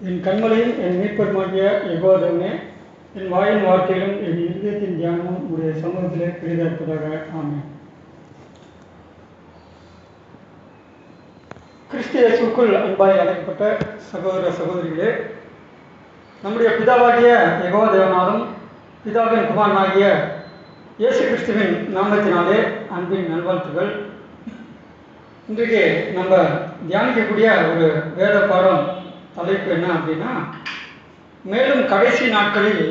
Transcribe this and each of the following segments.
என் கண்மலையும் என் மீட்பருமாகிய யெகோவா தேவனே, என் வாயின் வார்த்தையிலும் என் இருதயத்தின் தியானமும் உடைய சமூகத்திலே பெரிதாயிருப்பதாக. ஆமென். கிறிஸ்து இயேசுவுக்குள் அன்பாய் அழைக்கப்பட்ட சகோதர சகோதரிகளே, நம்முடைய பிதாவாகிய யெகோவா தேவனாலும் பிதாவின் குமாரனாகிய இயேசு கிறிஸ்துவின் நாமத்தினாலே அன்பின் நல்வாழ்த்துகள். இன்றைக்கு நம்ம தியானிக்கக்கூடிய ஒரு வேத பாடம் தலைப்பு என்ன அப்படின்னா, மேலும் கடைசி நாட்களில்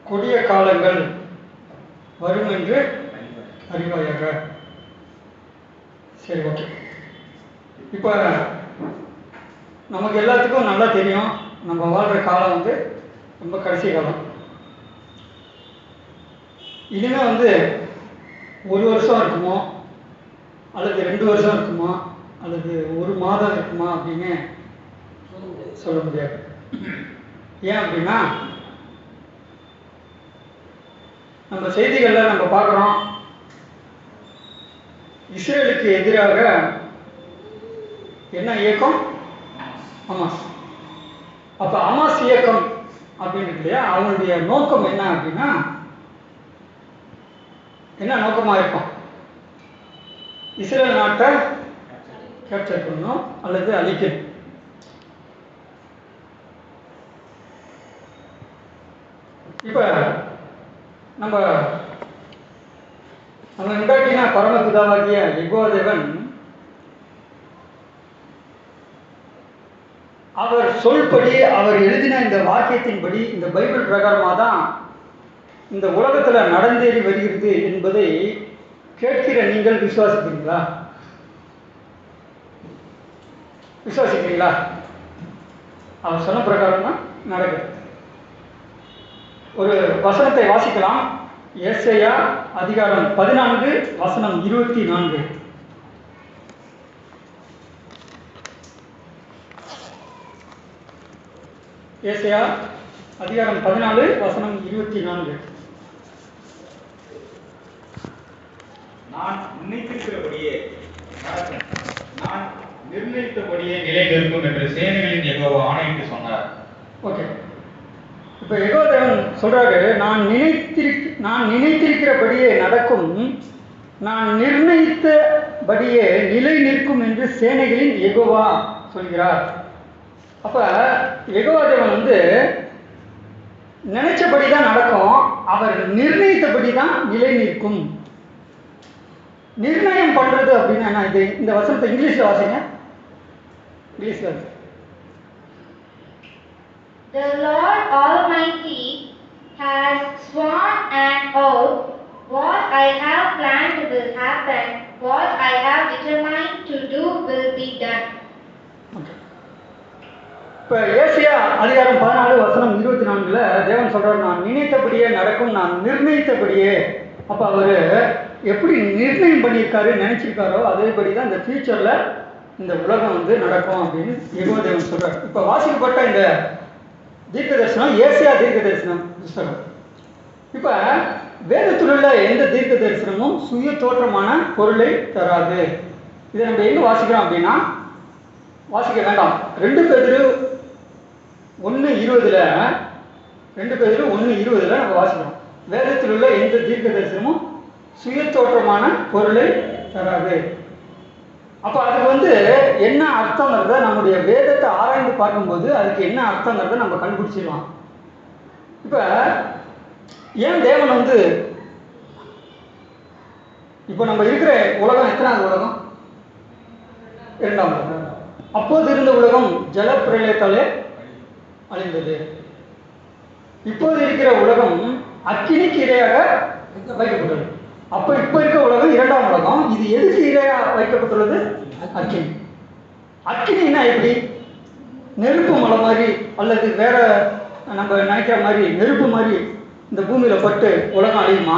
கொடிய காலங்கள் வரும் என்று அறிவாயாக. சரி, ஓகே. இப்போ நமக்கு எல்லாத்துக்கும் நல்லா தெரியும், நம்ம வாழ்கிற காலம் வந்து ரொம்ப கடைசி காலம். இனிமேல் ஒரு வருஷம் இருக்குமோ அல்லது 2 வருஷம் இருக்குமா அல்லது 1 மாதம் இருக்குமா அப்படின்னு சொல்ல முடியாது. ஏன் அப்படின்னா, நம்ம செய்திகளில் நம்ம பார்க்குறோம், இஸ்ரேலுக்கு எதிராக என்ன இயக்கம்? ஹமாஸ். அப்போ ஹமாஸ் இயக்கம் அப்படின்னு இல்லையா, அவங்களுடைய நோக்கம் என்ன அப்படின்னா, என்ன நோக்கமாக இருக்கும்? இஸ்ரேல் நாட்டை கேப்சர் பண்ணணும் அல்லது அழிக்கணும். இப்போ நம்ம உண்டாக்கின பரமபிதாவாகிய யெகோவா தேவன் அவர் சொல்படி, அவர் எழுதின இந்த வாக்கியத்தின்படி, இந்த பைபிள் பிரகாரமாக தான் இந்த உலகத்தில் நடந்தேறி வருகிறது என்பதை கேட்கிற நீங்கள் விசுவாசிக்கிறீங்களா? விசுவாசிக்கிறீங்களா? அவர் சொன்ன பிரகாரம் தான் நடக்குது. ஒரு வசனத்தை வாசிக்கலாம். ஏசாயா அதிகாரம் 14 வசனம் 24. ஏசாயா அதிகாரம் 14 வசனம் 24. நான் நினைத்திருக்கிறபடியே நடக்கும், நான் நிர்ணயித்தபடியே நிலை நிற்கும் என்று சேனைகளின் யெகோவா ஆணையிட்டு சொன்னார். ஓகே. இப்போ யெகோவா தேவன் சொல்றாரு, நான் நினைத்திருக்கிறபடியே நடக்கும், நான் நிர்ணயித்தபடியே நிலை நிற்கும் என்று சேனைகளின் யெகோவா சொல்கிறார். அப்போ யெகோவா தேவன் நினைச்சபடி தான் நடக்கும், அவர் நிர்ணயித்தபடி தான் நிலை நிற்கும். நிர்ணயம் பண்றது அப்படின்னா இந்த வசனத்தை இங்கிலீஷ்ல வாசிங்க. இங்கிலீஷ்ல The Lord Almighty has sworn an oath, what I have planned will happen, what I have determined to do will be done. இப்போ ஏசாயா அதிகாரம் 14 வசனம் 24 தேவன் சொல்றாரு, நான் நினைத்தபடியே நடக்கும், நான் நிர்ணயித்தபடியே. அப்போ அவர் எப்படி நிர்ணயம் பண்ணியிருக்காரு, நினைச்சிருக்காரோ அதேபடி தான் இந்த ஃபியூச்சர்ல இந்த உலகம் நடக்கும் அப்படின்னு யெகோவா தேவன் சொல்றாரு. இப்போ வாசிக்கப்பட்ட இந்த தீர்க்க தரிசனம் ஏசாயா தீர்க்க தரிசனம் புஸ்தகம். இப்போ வேதத்தில் உள்ள எந்த தீர்க்க தரிசனமும் சுய தோற்றமான பொருளை தராது. இதை நம்ம எங்க வாசிக்கிறோம் அப்படின்னா, வாசிக்க வேண்டாம், 2 பேதுரு 1:20 நம்ம வாசிக்கிறோம். வேதத்தில் உள்ள எந்த தீர்க்க தரிசனமும் சுய தோற்றமான பொருளை தராது. அப்போ அதுக்கு என்ன அர்த்தங்கிறத நம்முடைய வேதத்தை ஆராய்ந்து பார்க்கும்போது அதுக்கு என்ன அர்த்தங்கிறத நம்ம கண்டுபிடிச்சிடலாம். இப்போ ஏன் தேவன் இப்போ நம்ம இருக்கிற உலகம் எத்தனாவது உலகம்? 2ஆம் உலகம். அப்போது இருந்த உலகம் ஜல பிரளயத்தாலே அழிந்தது. இப்போது இருக்கிற உலகம் அக்கினிக்கு இரையாக வைக்கப்பட்டுள்ளது. அப்போ இப்போ இருக்க உலகம் 2ஆம் உலகம். இது எதுக்கு இரையாக வைக்கப்பட்டுள்ளது? அக்கினி. அக்கினின்னா எப்படி? நெருப்பு மலை மாதிரி அல்லது வேற நம்ம நினைக்கிற மாதிரி நெருப்பு மாதிரி இந்த பூமியில பட்டு உலகம் அழியுமா?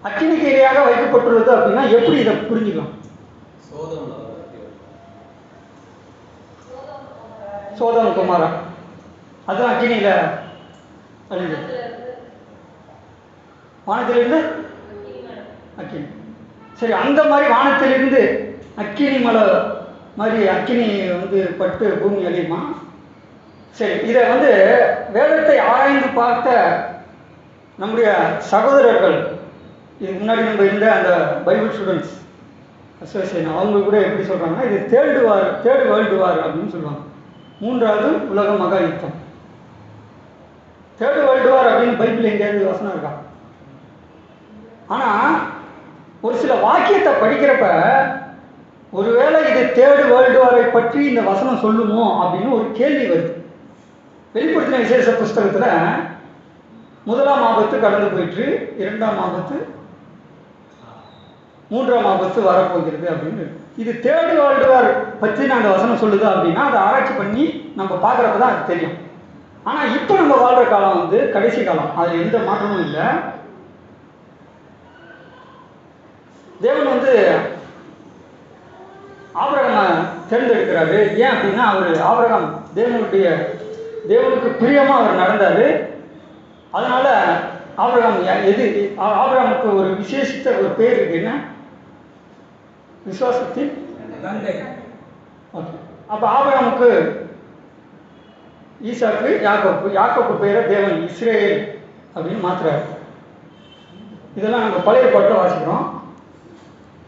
அக்கினிக்கு இரையாக வைக்கப்பட்டுள்ளது அப்படின்னா எப்படி இதை புரிஞ்சுக்கலாம்? சோதம் குமாரா அதுவும் அக்கினியில அழிஞ்சது. வானத்திலிருந்து அக்கினி. சரி, அந்த மாதிரி வானத்திலிருந்து அக்கினி மலை மாதிரி அக்கினி பட்டு பூமி அழியுமா? சரி, இதை வந்து வேதத்தை ஆராய்ந்து பார்த்த நம்முடைய சகோதரர்கள், இதுக்கு முன்னாடி நம்ம இருந்த அந்த பைபிள் ஸ்டூடெண்ட்ஸ் அசோசியேஷன், அவங்க கூட எப்படி சொல்கிறாங்கன்னா, இது தேர்டு வேர்ல்டு வார் அப்படின்னு சொல்லுவாங்க. 3வது உலக மகா யுத்தம். தேர்டு வேர்ல்டு வார் அப்படின்னு பைபிள் எங்கேயாவது வசனம் இருக்கா? ஆனால் ஒரு சில வாக்கியத்தை படிக்கிறப்ப ஒருவேளை இது தேர்டு வேர்ல்டு வாரை பற்றி இந்த வசனம் சொல்லுமோ அப்படின்னு ஒரு கேள்வி வருது. வெளிப்படுத்தின விசேஷ புஸ்தகத்தில் 1ஆம் ஆபத்து கடந்து போயிட்டு 2ஆம் ஆபத்து 3ஆம் ஆபத்து வரப்போகிறது அப்படின்னு. இது தேர்டு வேர்ல்டு வார் பற்றி அந்த வசனம் சொல்லுது அப்படின்னா அதை ஆராய்ச்சி பண்ணி நம்ம பார்க்குறப்ப தான் அது தெரியும். ஆனால் இப்போ நம்ம வாழ்கிற காலம் வந்து கடைசி காலம், அதில் எந்த மாற்றமும் இல்லை. தேவன் வந்து ஆபிரகாமை தேர்ந்தெடுக்கிறாரு. ஏன் அப்படின்னா ஆபிரகாம் தேவனுக்கு பிரியமாக அவர் நடந்தார். அதனால ஆபிரகாமுக்கு ஒரு விசேஷித்த ஒரு பேர் இருக்கு. என்ன? விசுவாசத்தின் தந்தை. ஓகே. அப்போ ஆபிரகாமுக்கு ஈசாக்கு யாக்கோப்பு பேரை தேவன் இஸ்ரேல் அப்படின்னு மாத்துறாரு. இதெல்லாம் நம்ம பழைய பாட்டில் வாசிக்கிறோம்.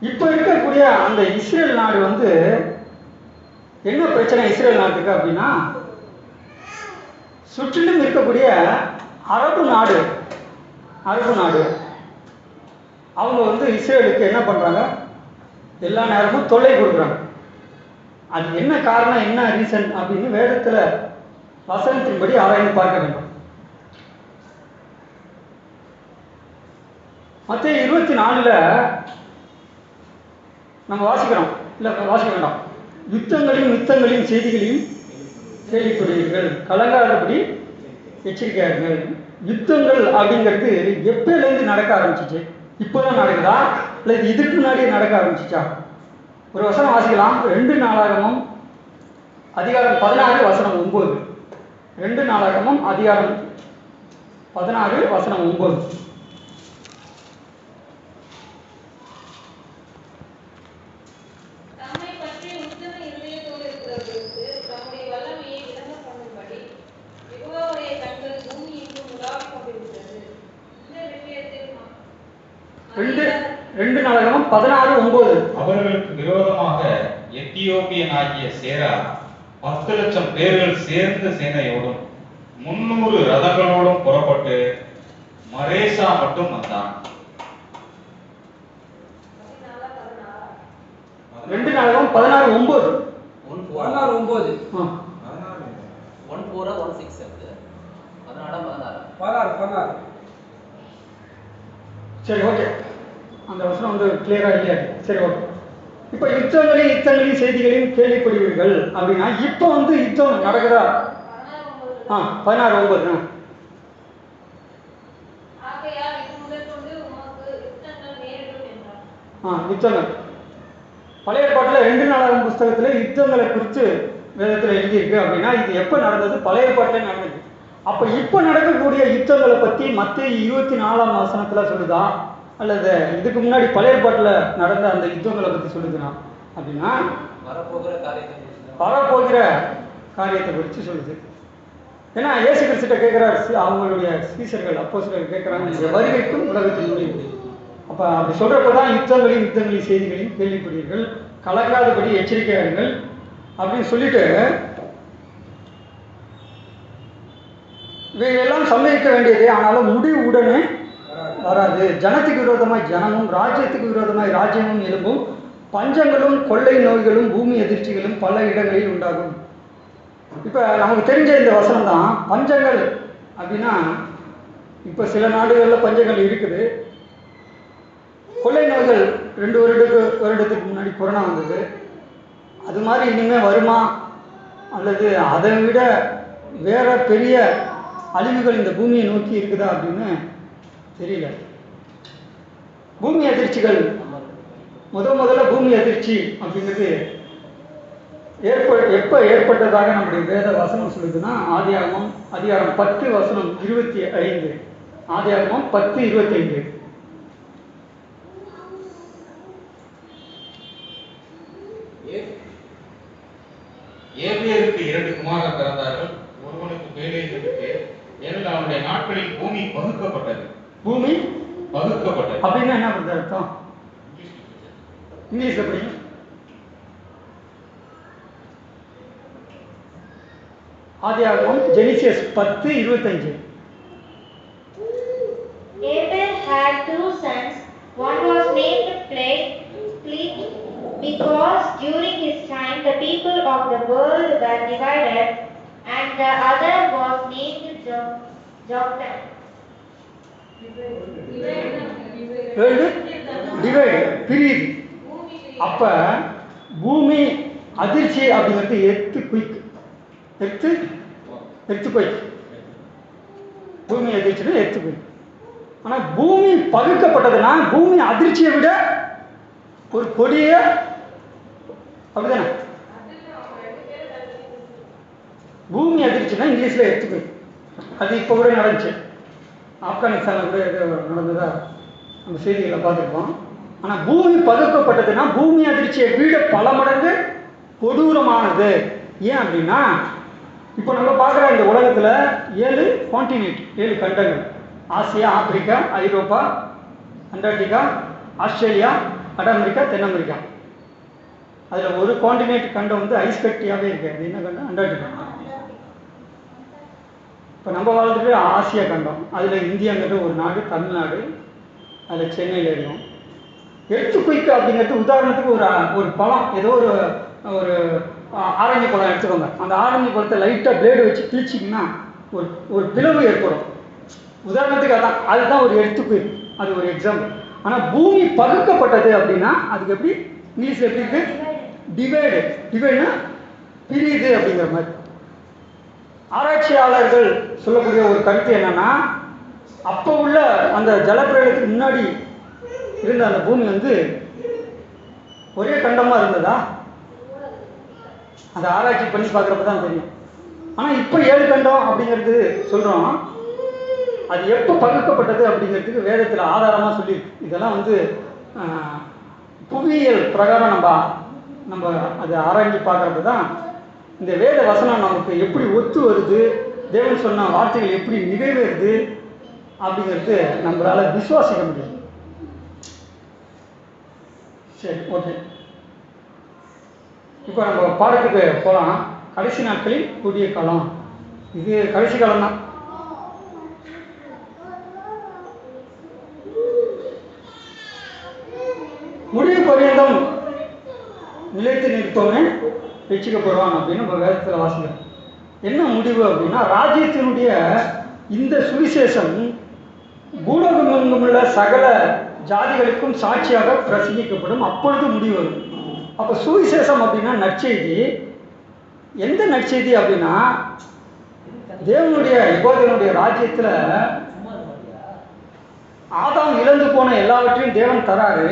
இப்போ இருக்கக்கூடிய அந்த இஸ்ரேல் நாடு வந்து என்ன பிரச்சனை இஸ்ரேல் நாட்டுக்கு அப்படின்னா, சுற்றிலும் இருக்கக்கூடிய அரபு நாடு அவங்க வந்து இஸ்ரேலுக்கு என்ன பண்ணுறாங்க, எல்லா நேரமும் தொல்லை கொடுக்குறாங்க. அது என்ன காரணம், என்ன ரீசன் அப்படின்னு வேதத்தில் வசனத்தின்படி ஆராய்ந்து பார்க்க வேண்டும். மத்தேயு 24 நம்ம வாசிக்கிறோம், இல்லை வாசிக்க வேண்டாம். யுத்தங்களையும் செய்திகளையும் கேள்விப்படுவீர்கள், கலங்காதபடி எச்சரிக்கையார்கள். யுத்தங்கள் அப்படிங்கிறது எப்போலேருந்து நடக்க ஆரம்பிச்சிச்சு? இப்போதான் நடக்குதா, இல்லை இதுக்கு முன்னாடியே நடக்க ஆரம்பிச்சிச்சா? ஒரு வசனம் வாசிக்கலாம். 2 நாளாகமம் அதிகாரம் 16 வசனம் 9. 2 நாளாகமம் அதிகாரம் 16 வசனம் 9. ரெண்டு நாளாகமம் 16:9. அவர்களுக்கு விரோதமாக எத்தியோப்பியனாகிய சேரா 10,00,000 பேர்கள் சேர்ந்த சேனையோடும் 300 ரதங்களோடும் புறப்பட்டு மரேசா மட்டும் வந்தான். 2 நாளாகமம் 16:9. 16:9. 14-16 16. சரி, ஓகே. அந்த வசனம் வந்து கிளியரா இல்லையா? சரி, ஓகே. இப்போ யுத்தங்களையும் செய்திகளையும் கேள்விப்படுவீர்கள் அப்படின்னா இப்போ வந்து யுத்தம் நடக்குதா? 16:9. யுத்தங்கள் பழைய ஏற்பாட்டில் 2 நாளாகமம் புஸ்தகத்தில் யுத்தங்களை குறித்து வேதத்தில் எழுதியிருக்கு. அப்படின்னா இது எப்போ நடந்தது? பழைய ஏற்பாட்டிலே நடந்தது. அப்போ இப்போ நடக்கக்கூடிய யுத்தங்களை பற்றி மத்தேயு 24ஆம் வசனத்தில் சொல்லுதா, அல்லது இதுக்கு முன்னாடி பழைய ஏற்பாட்டில் நடந்த அந்த யுத்தங்களை பற்றி சொல்லுதுன்னா அப்படின்னா வரப்போகிற காரியத்தை குறித்து சொல்லுது. ஏன்னா இயேசு கிறிஸ்துட்ட கேட்குறாரு, அவங்களுடைய சீசர்கள் அப்போஸ்தலர்கள் கேட்குறாங்க, வருகைக்கும் உலகத்தின் முடிவு. அப்போ அப்படி சொல்கிறப்ப தான் யுத்தங்களையும் செய்திகளையும் கேள்விப்படுவீர்கள், கலங்காதபடி எச்சரிக்கையார்கள் அப்படின்னு சொல்லிட்டு இவையெல்லாம் சம்பவிக்க வேண்டியது, ஆனாலும் முடிவு உடனே வராது. ஜனத்துக்கு விரோதமாய் ஜனமும் ராஜ்யத்துக்கு விரோதமாய் ராஜ்யமும் எழும்பும், பஞ்சங்களும் கொள்ளை நோய்களும் பூமி எதிர்ச்சிகளும் பல இடங்களில் உண்டாகும். இப்போ நமக்கு தெரிஞ்ச இந்த வசனம் தான். பஞ்சங்கள் அப்படின்னா இப்போ சில நாடுகளில் பஞ்சங்கள் இருக்குது. கொள்ளை நோய்கள் 2 வருடத்துக்கு முன்னாடி கொரோனா வந்தது. அது மாதிரி இனிமேல் வருமா, அல்லது அதை விட வேற பெரிய அழிவுகள் இந்த பூமியை நோக்கி இருக்குதா அப்படின்னு தெரியல. பூமி அதிர்ச்சிகள் முதல்ல பூமி அதிர்ச்சி அப்படிங்கிறது எப்போ ஏற்பட்டதாக நம்முடைய வேத வசனம் சொல்லுதுன்னா, ஆதியாகமம் அதிகாரம் 10 வசனம் 25. ஆதியாகமம் 10:25. ஏபேருக்கு 2 குமாரர் பிறந்தார்கள். நாட்களில் பூமி பகுக்கப்பட்டது. பூமி பகுக்கப்பட்டது அப்படின்னா என்ன பண்ணுறது அர்த்தம்? இங்கிலீஷ்ல படிங்க. ஆதியாகமம் ஜெனிசியஸ் 10:25. Abel had two sons. One was named Fleet because during his time the people of the world were divided, and the other was named Joktan. World divide, பிரியுது. அப்ப பூமி அதிர்ச்சி அப்படிங்கிறது எர்த்து குயிக், எர்த்து குயிக். பூமி அதிர்ச்சினா earth quick. ஆனா பூமி பகுக்கப்பட்டதுன்னா பூமி அதிர்ச்சியை விட ஒரு கொடிய, அப்படிதானே? பூமி அதிர்ச்சினா இங்கிலீஷ்ல எர்த்து குயிக். அது இப்போ கூட நடந்துச்சு. ஆப்கானிஸ்தானில் கூட ஏதோ நடந்ததா நம்ம செய்திகளை பார்த்துருக்கோம். ஆனால் பூமி பகுக்கப்பட்டதுன்னா பூமி அதிர்ச்சியை விட பல மடங்கு கொடூரமானது. ஏன் அப்படின்னா இப்போ நம்ம பார்க்குற இந்த உலகத்தில் 7 கான்டினென்ட், 7 கண்டங்கள்: ஆசியா, ஆப்பிரிக்கா, ஐரோப்பா, அண்டார்டிகா, ஆஸ்திரேலியா, வட அமெரிக்கா, தென் அமெரிக்கா. அதில் ஒரு கான்டினென்ட் கண்டம் வந்து ஐஸ் கட்டியாகவே இருக்குது. அது என்ன கண்டம்? அண்டார்டிகா. இப்போ நம்ம வாழ்ந்துட்டு ஆசியா கண்டம். அதில் இந்தியாங்கிறது ஒரு நாடு, தமிழ்நாடு, அதில் சென்னையில் இருக்கும். எர்த்து குயிக் அப்படிங்கிறது உதாரணத்துக்கு ஒரு பழம், ஏதோ ஒரு ஆரஞ்சு பழம் எடுத்துக்கோங்க. அந்த ஆரஞ்சு பழத்தை லைட்டாக பிளேடு வச்சு கிழிச்சிங்கன்னா ஒரு பிளவு ஏற்படும். உதாரணத்துக்கு அதுதான் ஒரு எர்த்து குயிக். அது ஒரு எக்ஸாம்பிள். ஆனால் பூமி பகுக்கப்பட்டது அப்படின்னா அதுக்கு எப்படி இங்கிலீஷில் எப்படி இருக்கு? டிவைடு. டிவைடுனா பிரியுது அப்படிங்கிற மாதிரி. ஆராய்ச்சியாளர்கள் சொல்லக்கூடிய ஒரு கருத்து என்னன்னா, அப்போ உள்ள அந்த ஜலப்பிரளயத்துக்கு முன்னாடி இருந்த அந்த பூமி வந்து ஒரே கண்டமாக இருந்ததா? அந்த ஆராய்ச்சி பண்ணி பார்க்குறப்ப தான் தெரியும். ஆனால் இப்போ 7 கண்டம் அப்படிங்கிறது சொல்கிறோம். அது எப்போ பகுக்கப்பட்டது அப்படிங்கிறதுக்கு வேதத்தில் ஆதாரமாக சொல்லியிருக்கு. இதெல்லாம் வந்து புவியியல் பிரகாரம் நம்ம அதை ஆராய்ச்சி பார்க்குறப்ப தான் இந்த வேத வசனம் நமக்கு எப்படி ஒத்து வருது, தேவன் சொன்ன வார்த்தைகள் எப்படி நிறைவேறுது அப்படிங்கிறது நம்மளால் விசுவாசிக்க முடியும். சரி, ஓகே. இப்போ நம்ம பாடத்துக்கு போகலாம். கடைசி நாட்களில் புதிய காலம். இது கடைசி காலம் தான். முடிவு பரியந்தம் நிலைத்து நிற்பவனே ரட்சிக்கப்படுவான் அப்படின்னு நம்ம வேதத்தில் வாசிக்கிறோம். என்ன முடிவு அப்படின்னா, ராஜ்யத்தினுடைய இந்த சுவிசேஷம் பூலோகமெங்கும் உள்ள சகல ஜாதிகளுக்கும் சாட்சியாக பிரசங்கிக்கப்படும். அப்பொழுது முடிவு வரும். அப்போ சுவிசேஷம் அப்படின்னா நற்செய்தி. எந்த நற்செய்தி அப்படின்னா, தேவனுடைய ராஜ்யத்தில் ஆதாம் இழந்து போன எல்லாவற்றையும் தேவன் தராரு.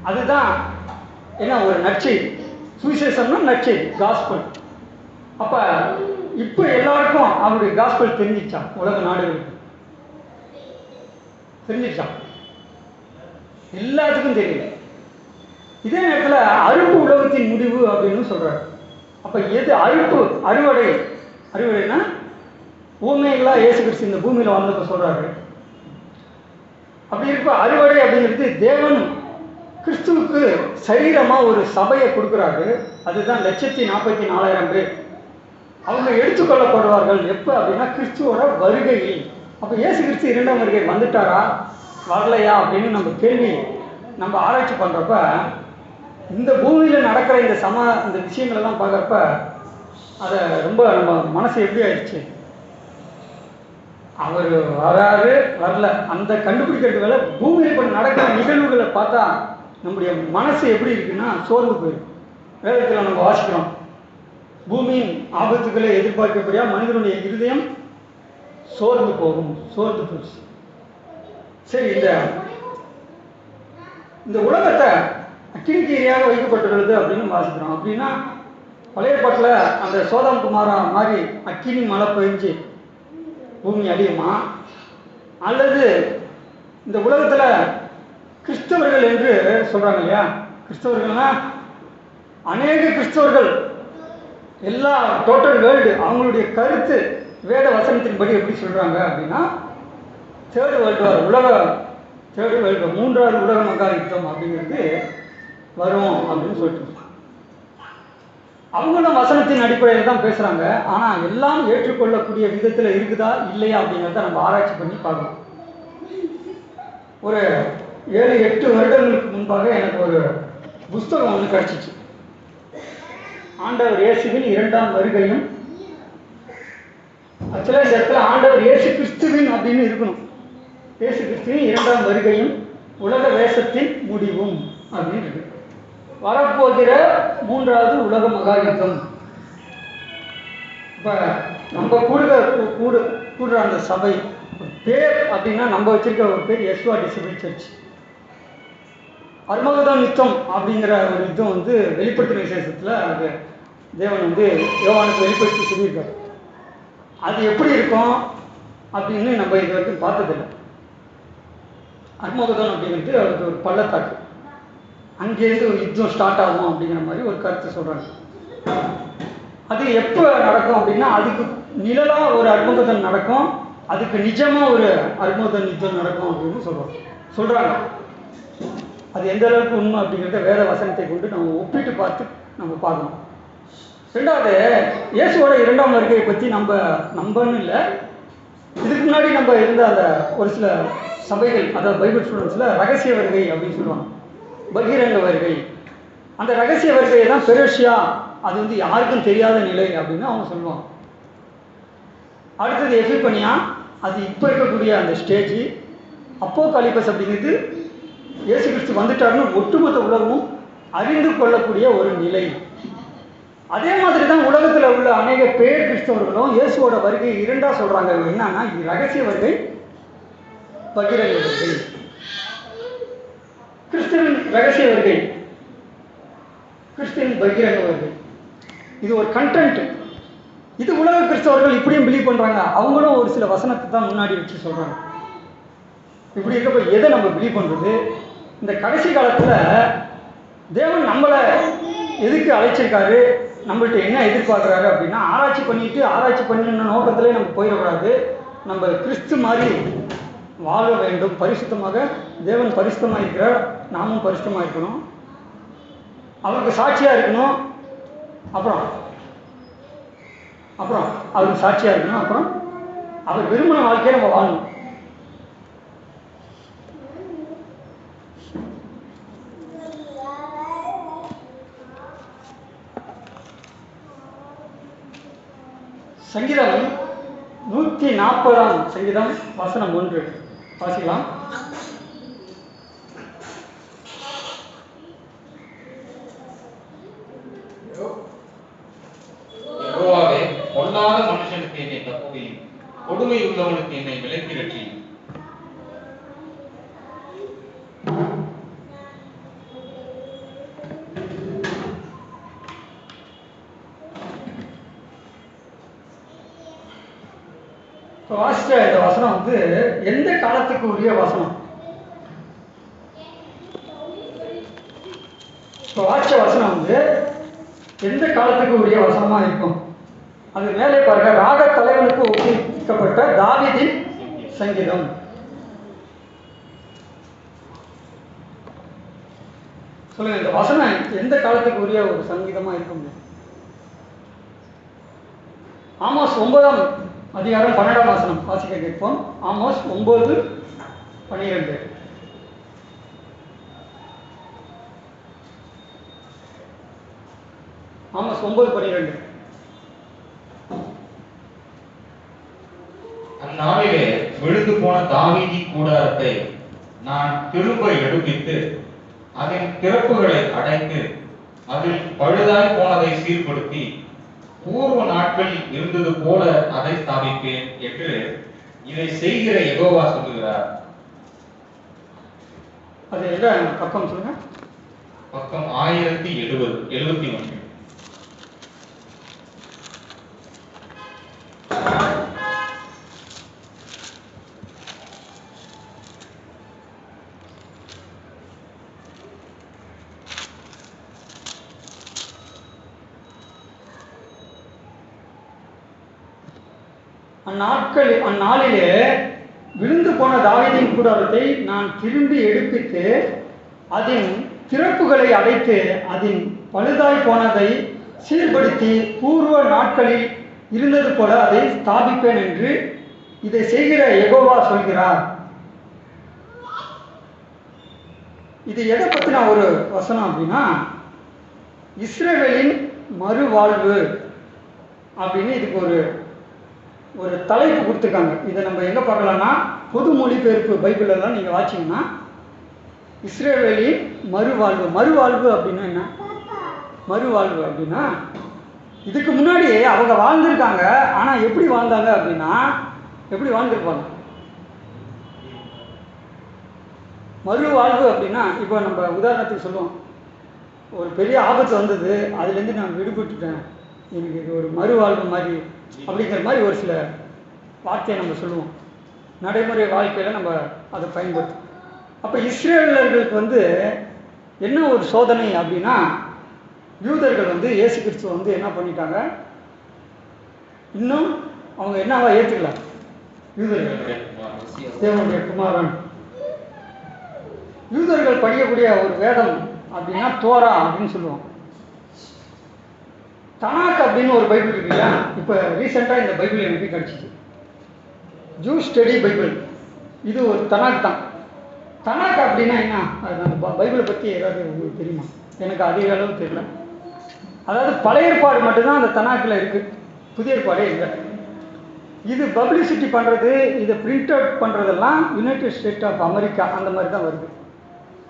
அதுதான் என்ன ஒரு நற்செய்தி. சுவிசேஷம்னா நற்செய்தி, காஸ்பல். அப்போ இப்போ எல்லாருக்கும் அவருடைய காஸ்பல் தெரிஞ்சிச்சான். உலக நாடுகளுக்கு தெரிஞ்சிச்சான், எல்லாத்துக்கும் தெரியல. இதே நேரத்தில் அறுப்பு உலகத்தின் முடிவு அப்படின்னு சொல்றாரு. அப்போ எது அறுவடைனா ஊமைகளாக இயேசு கிறிஸ்து இந்த பூமியில் வந்தப்ப சொல்றாரு. அப்படி இருப்ப அறுவடை அப்படிங்கிறது தேவன் கிறிஸ்துவுக்கு சரீரமாக ஒரு சபையை கொடுக்குறாரு. அதுதான் 1,44,000 பேர். அவங்க எடுத்துக்கொள்ளப்படுவார்கள். எப்போ அப்படின்னா கிறிஸ்துவோட வருகையில். அப்போ இயேசு கிறிஸ்து 2ஆம் வருகை வந்துட்டாரா வரலையா அப்படின்னு நம்ம ஆராய்ச்சி பண்ணுறப்ப இந்த பூமியில் நடக்கிற இந்த விஷயங்களெல்லாம் பார்க்குறப்ப அதை ரொம்ப நம்ம மனசு எப்படி ஆயிடுச்சு. அவர் வராரு வரல அந்த கண்டுபிடிக்கிறது வேலை. பூமியில் இப்போ நடக்கிற நிகழ்வுகளை பார்த்தா நம்முடைய மனசு எப்படி இருக்குன்னா சோர்ந்து போயிருக்கு. வேதத்தில் நம்ம வாசிக்கிறோம், பூமியின் ஆபத்துக்களை எதிர்பார்க்கப்படியா மனிதனுடைய இருதயம் சோர்ந்து போச்சு. சரி, இந்த உலகத்தை அக்கினிக்கீரியாக வைக்கப்பட்டுள்ளது அப்படின்னு வாசிக்கிறோம். அப்படின்னா பழைய பாட்டில் அந்த சோதம் குமாரா மாதிரி அக்கினி மழை பெஞ்சு பூமி அழியுமா, அல்லது இந்த உலகத்தில் கிறிஸ்தவர்கள் என்று சொல்கிறாங்க இல்லையா, கிறிஸ்தவர்கள்னா அநேக கிறிஸ்தவர்கள் எல்லா டோட்டல் வேர்ல்டு அவங்களுடைய கருத்து வேத வசனத்தின்படி எப்படி சொல்கிறாங்க அப்படின்னா தேர்டு வேர்ல்டு வார் மூன்றாவது உலக மகா யுத்தம் அப்படிங்கிறது வரும் அப்படின்னு சொல்லிட்டு அவங்களும் வசனத்தின் அடிப்படையில் தான் பேசுகிறாங்க. ஆனால் எல்லாம் ஏற்றுக்கொள்ளக்கூடிய விதத்தில் இருக்குதா இல்லையா அப்படிங்கிறத நம்ம ஆராய்ச்சி பண்ணி பார்க்கணும். ஒரு 7-8 வருடங்களுக்கு முன்பாக எனக்கு ஒரு புஸ்தகம் ஒன்று கிடச்சிச்சு. ஆண்டவர் இயேசுவின் 2ஆம் வருகையும், ஆக்சுவலாக இந்த இடத்துல ஆண்டவர் இயேசு கிறிஸ்துவின் அப்படின்னு இருக்கணும். இயேசு கிறிஸ்துவின் 2ஆம் வருகையும் உலக வேஷத்தின் முடிவும் அப்படின்னு இருக்கு. வரப்போகிற 3வது உலக மகா யுத்தம். இப்போ நம்ம கூடுற அந்த சபை பேர் அப்படின்னா நம்ம வச்சிருக்க ஒரு பேர் யெசுவா டிசபிள் சர்ச். அர்மகதோன் யுத்தம் அப்படிங்கிற ஒரு யுத்தம் வந்து வெளிப்படுத்தின விசேஷத்தில் அது தேவன் வந்து யோவானுக்கு வெளிப்படுத்தி சொல்லியிருக்காரு. அது எப்படி இருக்கும் அப்படின்னு நம்ம இது வரைக்கும் பார்த்ததில்லை. அர்மகதோன் அப்படிங்கிறது அது ஒரு பள்ளத்தாக்கு, அங்கேருந்து ஒரு யுத்தம் ஸ்டார்ட் ஆகும் அப்படிங்கிற மாதிரி ஒரு கருத்து சொல்கிறாங்க. அது எப்போ நடக்கும் அப்படின்னா அதுக்கு நிழலாக ஒரு அர்மகதோன் நடக்கும், அதுக்கு நிஜமாக ஒரு அர்மகதோன் யுத்தம் நடக்கும் அப்படின்னு சொல்கிறாங்க. அது எந்த அளவுக்கு உண்மை அப்படிங்கிறத வேத வசனத்தை கொண்டு நம்ம ஒப்பிட்டு பார்த்து நம்ம பார்க்கணும். ரெண்டாவது, இயேசுவோட 2ஆம் வருகையை பற்றி நம்பன்னு இல்லை, இதுக்கு முன்னாடி நம்ம இருந்த அந்த ஒரு சில சபைகள், அதாவது பைபிள் ஸ்டூடெண்ட்ஸில் ரகசிய வருகை அப்படின்னு சொல்லுவாங்க, பகிரங்க வருகை. அந்த ரகசிய வருகையை தான் பெருஷியா, அது வந்து யாருக்கும் தெரியாத நிலை அப்படின்னு அவங்க சொல்லுவாங்க. அடுத்தது எபிபனியா, அது இப்போ இருக்கக்கூடிய அந்த ஸ்டேஜ். அப்போகாலிப்ஸ் அப்படிங்கிறது இயேசு கிறிஸ்து வந்துட்டாருன்னு ஒட்டுமொத்த உலகமும் அறிந்து கொள்ளக்கூடிய ஒரு நிலை. அதே மாதிரி தான் உலகத்தில் உள்ள அநேக பேர் கிறிஸ்தவர்களும் இயேசுவோட வருகை 2ஆ சொல்கிறாங்க. என்னன்னா, ரகசிய வருகை, பகிரங்க வருகை. கிறிஸ்துவின் ரகசிய வருகை, கிறிஸ்துவின் பகிரங்க வருகை, இது ஒரு கண்டென்ட். இது உலக கிறிஸ்தவர்கள் இப்படியும் பிலீவ் பண்ணுறாங்க. அவங்களும் ஒரு சில வசனத்தை தான் முன்னாடி வச்சு சொல்கிறாங்க. இப்படி இருக்கப்போ எதை நம்ம பிலீவ் பண்ணுறது? இந்த கடைசி காலத்தில் தேவன் நம்மளை எதுக்கு அழைச்சிருக்காரு, நம்மள்ட்ட என்ன எதிர்பார்க்குறாரு அப்படின்னா, ஆராய்ச்சி பண்ணின நோக்கத்திலே நம்ம போயிடக்கூடாது. நம்ம கிறிஸ்து மாதிரி வாழ வேண்டும், பரிசுத்தமாக. தேவன் பரிசுத்தமாக இருக்கிறார், நாமும் பரிசுத்தமாக இருக்கணும், அவருக்கு சாட்சியாக இருக்கணும். அப்புறம் அவருக்கு சாட்சியாக இருக்கணும். அப்புறம் அவர் விரும்பின வாழ்க்கையை நம்ம வாழணும். சங்கீதம் 140ஆம் சங்கீதம் வசனம் 1 வாசிக்கலாம். யெகோவாவே, பொல்லாத மனுஷனுக்கு என்னை தப்புவியும், கொடுமை உள்ளவனுக்கு என்னை விலக்கி ரட்சியும். வாசிச்ச இந்த வசனம் வந்து எந்த காலத்துக்கு உரிய வசனம்? வாசிச்ச வசனம் வந்து எந்த காலத்துக்கு உரிய வசனமா இருக்கும்? அது மேலே பாருங்க, ராக தலைவனுக்கு ஒப்புவிக்கப்பட்ட தாவீதின் சங்கீதம். சொல்லுங்க, இந்த வசனம் எந்த காலத்துக்கு உரிய ஒரு சங்கீதமா இருக்கும்? ஆமோஸ் 9ஆம் அதிகாரம் 12ஆம் வசனம் வாசிக்க கேட்போம். ஆமோஸ் 9:12. ஆமோஸ் 9:12. அந்நாளிலே விழுந்து போன தாவீதி கூடாரத்தை நான் திரும்ப எடுப்பித்து அதன் திறப்புகளை அடைத்து அதில் பழுதாய் போனதை சீர்படுத்தி பூர்வ நாட்களில் இருந்தது போல அதை ஸ்தாபிப்பேன் என்று இதை செய்கிற யெகோவா சொல்லுகிறார். அது என்ன பக்கம் சொல்லுங்க? பக்கம் 1071. அந்நாளிலே விழுந்து போன தாவீதின் கூடாரத்தை நான் திரும்பி எடுப்பித்து அதன் திறப்புகளை அடைத்து அதன் பழுதாய் போனதை சீர்படுத்தி பூர்வ நாட்களில் இருந்தது போல அதை ஸ்தாபிப்பேன் என்று இதை செய்கிற யெகோவா சொல்கிறார். இது எதை பற்றின ஒரு வசனம் அப்படின்னா, இஸ்ரவேலின் மறுவாழ்வு அப்படின்னு இதுக்கு ஒரு தலைப்பு கொடுத்துருக்காங்க. இதை நம்ம எங்கே பார்க்கலாம்னா, பொது மொழிபெயர்ப்பு பைபிளெல்லாம் நீங்கள் வாட்சிங்கன்னா இஸ்ரவேலின் மறுவாழ்வு. மறுவாழ்வு அப்படின்னா என்ன? மறுவாழ்வு அப்படின்னா இதுக்கு முன்னாடி அவங்க வாழ்ந்திருக்காங்க. ஆனால் எப்படி வாழ்ந்தாங்க அப்படின்னா, எப்படி வாழ்ந்துருப்பாங்க? மறுவாழ்வு அப்படின்னா, இப்போ நம்ம உதாரணத்துக்கு சொல்லுவோம், ஒரு பெரிய ஆபத்து வந்தது, அதுலேருந்து நான் விடுபட்டுட்டேன், எனக்கு இது ஒரு மறுவாழ்வு மாதிரி அப்படிங்கிற மாதிரி ஒரு சில வார்த்தையை நம்ம சொல்லுவோம். நடைமுறை வாழ்க்கையில் நம்ம அதை பயன்படுத்தும். அப்போ இஸ்ரேலர்களுக்கு என்ன ஒரு சோதனை அப்படின்னா, யூதர்கள் இயேசு கிறிஸ்துவ என்ன பண்ணிட்டாங்க, இன்னும் அவங்க என்னவா ஏற்றுக்கல. யூதர்கள் தேவனுடைய குமாரன். யூதர்கள் படிக்கக்கூடிய ஒரு வேதம் அப்படின்னா தோரா அப்படின்னு சொல்லுவோம். தனாக் அப்படின்னு ஒரு பைபிள் இருக்கு இல்லையா? இப்போ ரீசெண்டாக இந்த பைபிள் எனக்கு கிடச்சிச்சு, ஜூ ஸ்டடி பைபிள். இது ஒரு தனாக் தான். தனாக் அப்படின்னா என்ன? அது அந்த பைபிளை பற்றி ஏதாவது உங்களுக்கு தெரியுமா? எனக்கு அதிக அளவு தெரியல. அதாவது பழைய ஏற்பாடு மட்டும்தான் அந்த தனாக்கில் இருக்குது, புதிய ஏற்பாடே இல்லை. இது பப்ளிசிட்டி பண்ணுறது, இதை பிரிண்ட் அவுட் பண்ணுறதெல்லாம் யுனைடெட் ஸ்டேட் ஆஃப் அமெரிக்கா அந்த மாதிரி தான் வருது.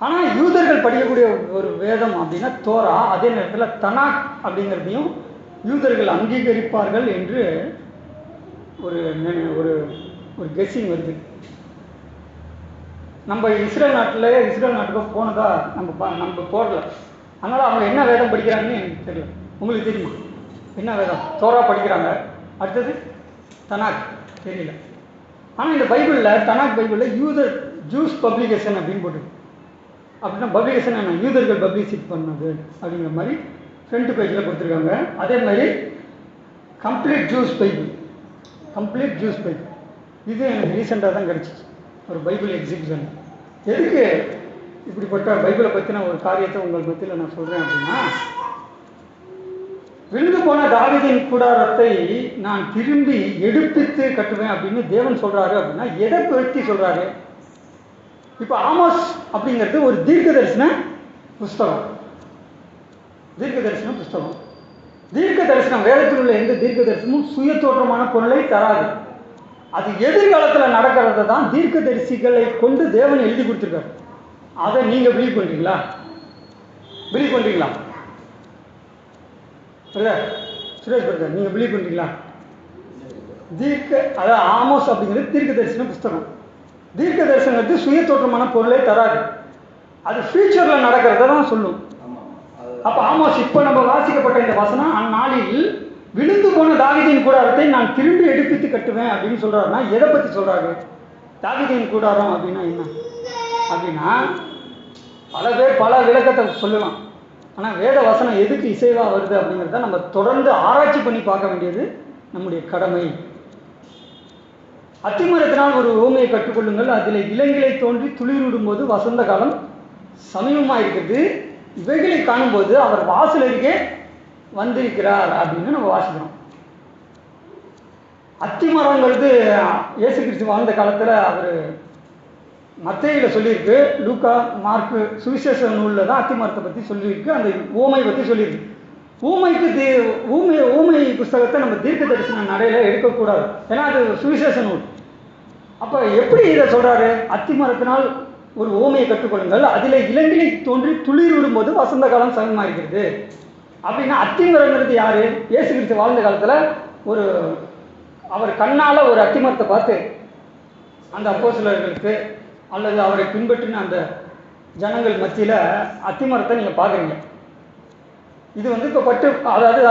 ஆனால் யூதர்கள் படிக்கக்கூடிய ஒரு வேதம் அப்படின்னா தோரா. அதே நேரத்தில் தனாக் அப்படிங்கிறதையும் யூதர்கள் அங்கீகரிப்பார்கள் என்று ஒரு ஒரு ஒரு கெஸ்ஸிங் வருது. நம்ம இஸ்ரேல் நாட்டுக்கு போனதா நம்ம போடல. அதனால் அவங்க என்ன வேதம் படிக்கிறாங்கன்னு எனக்கு தெரியல. உங்களுக்கு தெரியுமா என்ன வேதம்? தோரா படிக்கிறாங்க. அடுத்தது தனாக் தெரியல. ஆனால் இந்த பைபிளில், தனாக் பைபிளில் ஜூஸ் பப்ளிகேஷன் அப்படின்னு போட்டு, அப்படின்னா பப்ளிகேஷன் என்ன? யூதர்கள் பப்ளிசிட்டி பண்ணது அப்படிங்கிற மாதிரி ஃப்ரண்ட் பேஜில் கொடுத்துருக்காங்க. அதே மாதிரி கம்ப்ளீட் ஜூஸ் பைபிள் இது எனக்கு ரீசெண்டாக தான் கிடச்சிச்சு, ஒரு பைபிள் எக்ஸிபிஷன். எதுக்கு இப்படிப்பட்ட பைபிளை பற்றின ஒரு காரியத்தை உங்கள் மத்தியில் நான் சொல்கிறேன் அப்படின்னா, விழுந்து போன தாவீதின் கூடாரத்தை நான் திரும்பி எடுப்பித்து கட்டுவேன் அப்படின்னு தேவன் சொல்கிறாரு. அப்படின்னா எதை பற்றி சொல்கிறாரு? இப்போ ஆமோஸ் அப்படிங்கிறது ஒரு தீர்க்க தரிசன புஸ்தகம். தீர்க்க தரிசனம் வேதத்தில் உள்ள எந்த தீர்க்க தரிசனமும் சுய தோற்றமான பொருளை தராது. அது எதிர்காலத்தில் நடக்கிறத தான் தீர்க்க தரிசிகளை கொண்டு தேவன் எழுதி கொடுத்துருக்காரு. அதை நீங்கள் பிலீவ் பண்ணுறீங்களா? சுரேஷ் பிரதர், நீங்கள் பிலீவ் பண்ணுறீங்களா? அதாவது ஆமோஸ் அப்படிங்கிறது தீர்க்க தரிசன புஸ்தகம். தீர்க்க தரிசனத்து சுய தோற்றமான பொருளை தராது, அது ஃபியூச்சரில் நடக்கிறத தான் சொல்லும். அப்போ ஆமோஸ் இப்போ நம்ம வாசிக்கப்பட்ட இந்த வசனம், அந்நாளில் விழுந்து போன தாவீதின் கூடாரத்தை நான் திரும்பி எடுப்பித்து கட்டுவேன் அப்படின்னு சொல்கிறாருன்னா எதை பற்றி சொல்கிறாரு? தாவீதின் கூடாரம் அப்படின்னா என்ன அப்படின்னா, பல பேர் பல விளக்கத்தை சொல்லலாம். ஆனால் வேத வசனம் எதுக்கு இசைவாக வருது அப்படிங்கிறத நம்ம தொடர்ந்து ஆராய்ச்சி பண்ணி பார்க்க வேண்டியது நம்முடைய கடமை. அத்திமரத்தினால் ஒரு ஓமையை கற்றுக்கொள்ளுங்கள், அதில் இளங்கிளை தோன்றி துளிர்விடும் போது வசந்த காலம் சமீபமாக இருக்கிறது, இவைகளை காணும்போது அவர் வாசலருகே வந்திருக்கிறார் அப்படின்னு நம்ம வாசிக்கிறோம். அத்திமரங்கிறது இயேசு கிறிஸ்து வாழ்ந்த காலத்தில் அவர் மத்தேயில சொல்லியிருக்கு, லூக்கா, மார்க்கு சுவிசேஷ நூலில் தான் அத்திமரத்தை பற்றி சொல்லியிருக்கு, அந்த ஊமை பற்றி சொல்லியிருக்கு. ஊமை புஸ்தகத்தை நம்ம தீர்க்க தரிசன நடையில் எடுக்கக்கூடாது, ஏன்னா அது சுவிசேஷ நூல். அப்போ எப்படி இதை சொல்கிறாரு? அத்திமரத்தினால் ஒரு ஊமையை கற்றுக்கொள்ளுங்கள், அதில் இளங்கிளை தோன்றி துளிர் விடும்போது வசந்த காலம் சமயமாக இருக்கிறது அப்படின்னா, அத்திமரங்கிறது யார்? இயேசு கிறிஸ்து வாழ்ந்த காலத்தில் அவர் கண்ணால் ஒரு அத்திமரத்தை பார்த்து அந்த அப்போஸ்தலர்களுக்கு அல்லது அவரை பின்பற்றின அந்த ஜனங்கள் மத்தியில் அத்திமரத்தை நீங்கள் பார்க்குறீங்க. இது இப்போ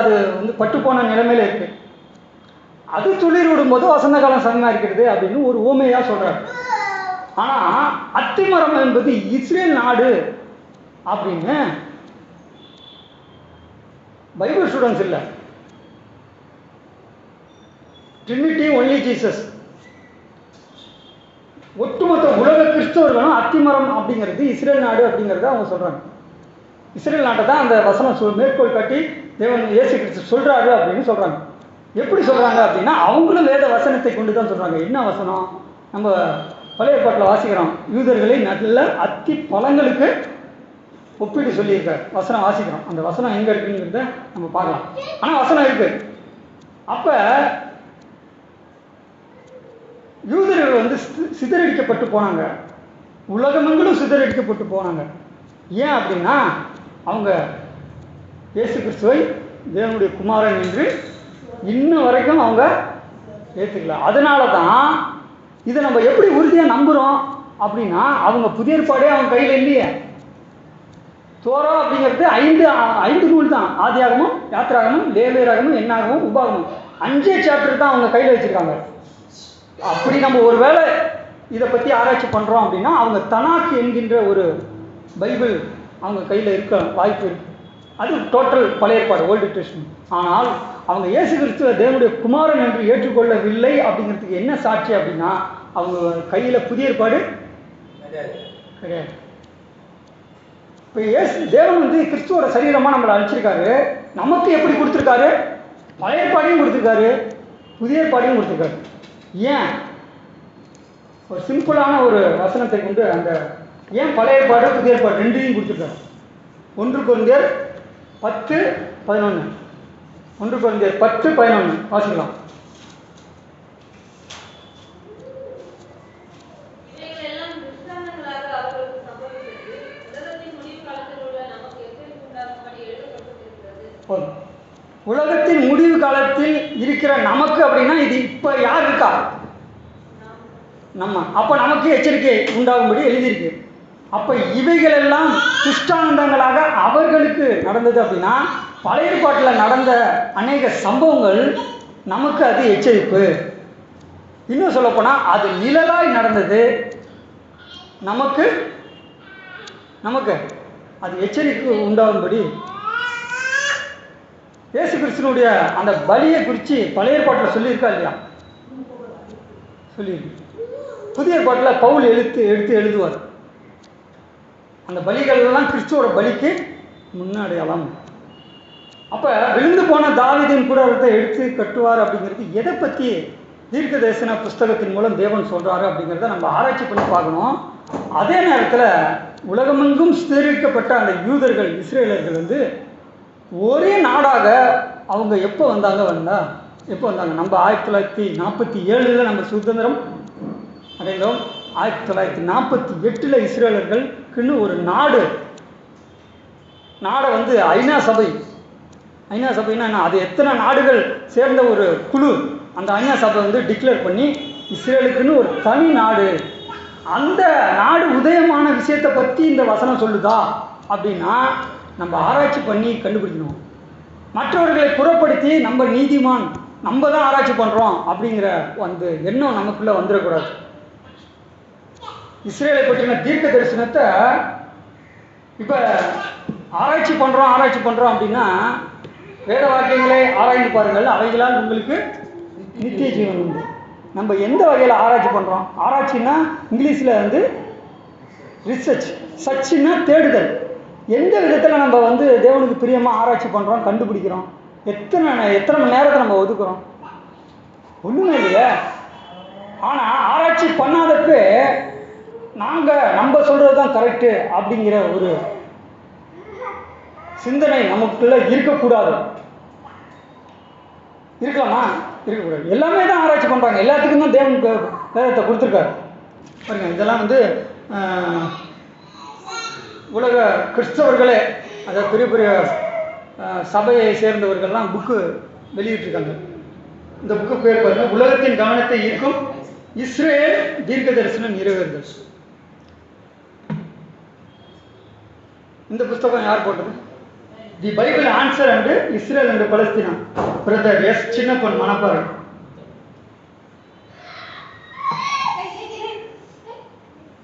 அது பட்டு போன நிலைமையில் இருக்குது. அது துளிர் விடும்போது வசந்த காலம் சமயமாக இருக்கிறது அப்படின்னு ஒரு ஊமையாக சொல்கிறார். ஆனால் அத்திமரம் என்பது இஸ்ரேல் நாடு அப்படின்னு பைபிள் ஸ்டூடெண்ட்ஸ் இல்லை, ட்ரினிட்டி ஒன்லி ஜீசஸ். ஒட்டுமொத்த உலக கிறிஸ்தவர்களும் அத்திமரம் அப்படிங்கிறது இஸ்ரேல் நாடு அப்படிங்கிறத அவங்க சொல்கிறாங்க. இஸ்ரேல் நாட்டை தான் அந்த வசனம் மேற்கோள் காட்டி தேவன் இயேசு கிறிஸ்து சொல்கிறாரு அப்படின்னு சொல்கிறாங்க. எப்படி சொல்கிறாங்க அப்படின்னா அவங்களும் வேத வசனத்தை கொண்டு தான் சொல்கிறாங்க. என்ன வசனம்? நம்ம பழைய ஏற்பாட்டில் வாசிக்கிறோம். யூதர்களை நல்ல அத்தி பழங்களுக்கு ஒப்பிட்டு சொல்லியிருக்கார். வசனம் வாசிக்கிறோம். அந்த வசனம் எங்கே இருக்குங்கிறத நம்ம பார்க்கலாம். ஆனால் வசனம் இருக்கு. அப்போ யூதர்கள் வந்து சிதறடிக்கப்பட்டு போனாங்க. உலகமெங்கிலும் சிதறடிக்கப்பட்டு போனாங்க. ஏன் அப்படின்னா அவங்க இயேசு கிறிஸ்துவை தேவனுடைய குமாரன் என்று இன்ன வரைக்கும் அவங்க ஏற்றுக்கல. அதனால தான் இதை நம்ம எப்படி உறுதியாக நம்புகிறோம் அப்படின்னா அவங்க புதிய ஏற்பாடே அவங்க கையில் இல்லையே. தோரா அப்படிங்கிறது ஐந்து நூல் தான். ஆதியாகமும், யாத்திராகமும், லேவியராகமும், எண்ணாகமும், உபாகமும் 5 சாப்டர் தான் அவங்க கையில் வச்சுருக்காங்க. அப்படி நம்ம ஒரு வேளை இதை பற்றி ஆராய்ச்சி பண்ணுறோம் அப்படின்னா அவங்க தனாக் என்கின்ற ஒரு பைபிள் அவங்க கையில் இருக்க வாய்ப்பு இருக்குது. அது டோட்டல் பழைய ஏற்பாடு, ஓல்டு டெஸ்டமென்ட். ஆனால் அவங்க இயேசு கிறிஸ்துவ தேவனுடைய குமாரன் என்று ஏற்றுக்கொள்ளவில்லை அப்படிங்கிறதுக்கு என்ன சாட்சி அப்படின்னா அவங்க கையில் புதிய ஏற்பாடு கிடையாது. இப்போ தேவன் வந்து கிறிஸ்துவோட சரீரமாக நம்மளை அழிச்சிருக்காரு. நமக்கு எப்படி கொடுத்துருக்காரு? பழைய ஏற்பாடையும் கொடுத்துருக்காரு, புதிய ஏற்பாடையும் கொடுத்துருக்காரு. ஏன்? ஒரு சிம்பிளான ஒரு வசனத்தை கொண்டு அந்த ஏன் பழைய ஏற்பாடு புதிய ஏற்பாடு ரெண்டையும் கொடுத்துருக்காரு. 1 கொரிந்தியர் 10:11. 1 கொரிந்தியர் 10:11 வாசிக்கலாம். உலகத்தின் முடிவு காலத்தில் இருக்கிற நமக்கு அப்படின்னா இது இப்போ யார் இருக்கா? நம்ம. அப்போ நமக்கு எச்சரிக்கை உண்டாகும்படி எழுதியிருக்கு. அப்போ இவைகள் எல்லாம் துஷ்டானந்தங்களாக அவர்களுக்கு நடந்தது அப்படின்னா பழைய ஏற்பாட்டில் நடந்த அநேக சம்பவங்கள் நமக்கு அது எச்சரிப்பு. இன்னும் சொல்லப்போனால் அது நிழலாய் நடந்தது, நமக்கு அது எச்சரிக்கை உண்டாகும்படி இயேசு கிறிஸ்துனுடைய அந்த பலியை குறித்து பழைய ஏற்பாட்டில் சொல்லியிருக்கா இல்லையா? சொல்லியிருக்கு. புதிய ஏற்பாட்டில் பவுல் எடுத்து எழுதுவார். அந்த பலிகளெல்லாம் கிறிஸ்துவோட பலிக்கு முன்னாடியெல்லாம். அப்போ விழுந்து போன தாவீதின் கூடாரத்தை எடுத்து கட்டுவார் அப்படிங்கிறது எதை பற்றி தீர்க்க தரிசன புஸ்தகத்தின் மூலம் தேவன் சொல்கிறாரு அப்படிங்கிறத நம்ம ஆராய்ச்சி பண்ணி பார்க்கணும். அதே நேரத்தில் உலகமெங்கும் சிதறிக்கப்பட்ட அந்த யூதர்கள், இஸ்ரேலர்கள் வந்து ஒரே நாடாக அவங்க எப்போ வந்தாங்க? நம்ம 1947 நம்ம சுதந்திரம் அடைந்தோம். 1948 இஸ்ரேலர்களுக்குன்னு ஒரு நாடை வந்து ஐநா சபைன்னா என்ன? அது எத்தனை நாடுகள் சேர்ந்த ஒரு குழு. அந்த ஐநா சபை வந்து டிக்ளேர் பண்ணி இஸ்ரேலுக்குன்னு ஒரு தனி நாடு. அந்த நாடு உதயமான விஷயத்தை பற்றி இந்த வசனம் சொல்லுதா அப்படின்னா நம்ம ஆராய்ச்சி பண்ணி கண்டுபிடிக்கணும். மற்றவர்களை புறப்படுத்தி நம்ம நீதிமான், நம்ம தான் ஆராய்ச்சி பண்ணுறோம் அப்படிங்கிற வந்து எண்ணம் நமக்குள்ளே வந்துடக்கூடாது. இஸ்ரேலை பற்றின தீர்க்க தரிசனத்தை இப்போ ஆராய்ச்சி பண்ணுறோம் அப்படின்னா வேத வாக்கியங்களை ஆராய்ந்து பாருங்கள், அவைகளால் உங்களுக்கு நித்திய ஜீவன் உண்டு. நம்ம எந்த வகையில் ஆராய்ச்சி பண்ணுறோம்? ஆராய்ச்சின்னா இங்கிலீஷில் வந்து ரிசர்ச், சர்ச்னா தேடுதல். எந்த விதத்தில் நம்ம வந்து தேவனுக்கு பிரியமாக ஆராய்ச்சி பண்ணுறோம், கண்டுபிடிக்கிறோம்? எத்தனை மணி நேரத்தை நம்ம ஒதுக்குறோம்? ஒன்றுமே இல்லையே. ஆனால் ஆராய்ச்சி பண்ணாதப்ப நம்ம சொல்கிறது தான் கரெக்டு அப்படிங்கிற ஒரு சிந்தனை நமக்குள்ள இருக்கக்கூடாது. இருக்கலாமா? இருக்கக்கூடாது. எல்லாமே தான் ஆராய்ச்சி பண்ணுறாங்க. எல்லாத்துக்கும் தான் தேவன் வேதத்தை கொடுத்துருக்காரு. பாருங்க, இதெல்லாம் வந்து உலக கிறிஸ்தவர்களே, அதாவது பெரிய பெரிய சபையை சேர்ந்தவர்கள்லாம் புக்கு வெளியிட்டிருக்காங்க. இந்த புக்கு பேர் பாருங்க, உலகத்தின் கவனத்தை ஈர்க்கும் இஸ்ரேல் தீர்க்க தரிசனம் நிறைவேறுதல். இந்த புத்தகம் யார் போட்டது? The Bible answer and Israel and Palestine, brother S Chinnappan, Manapparai.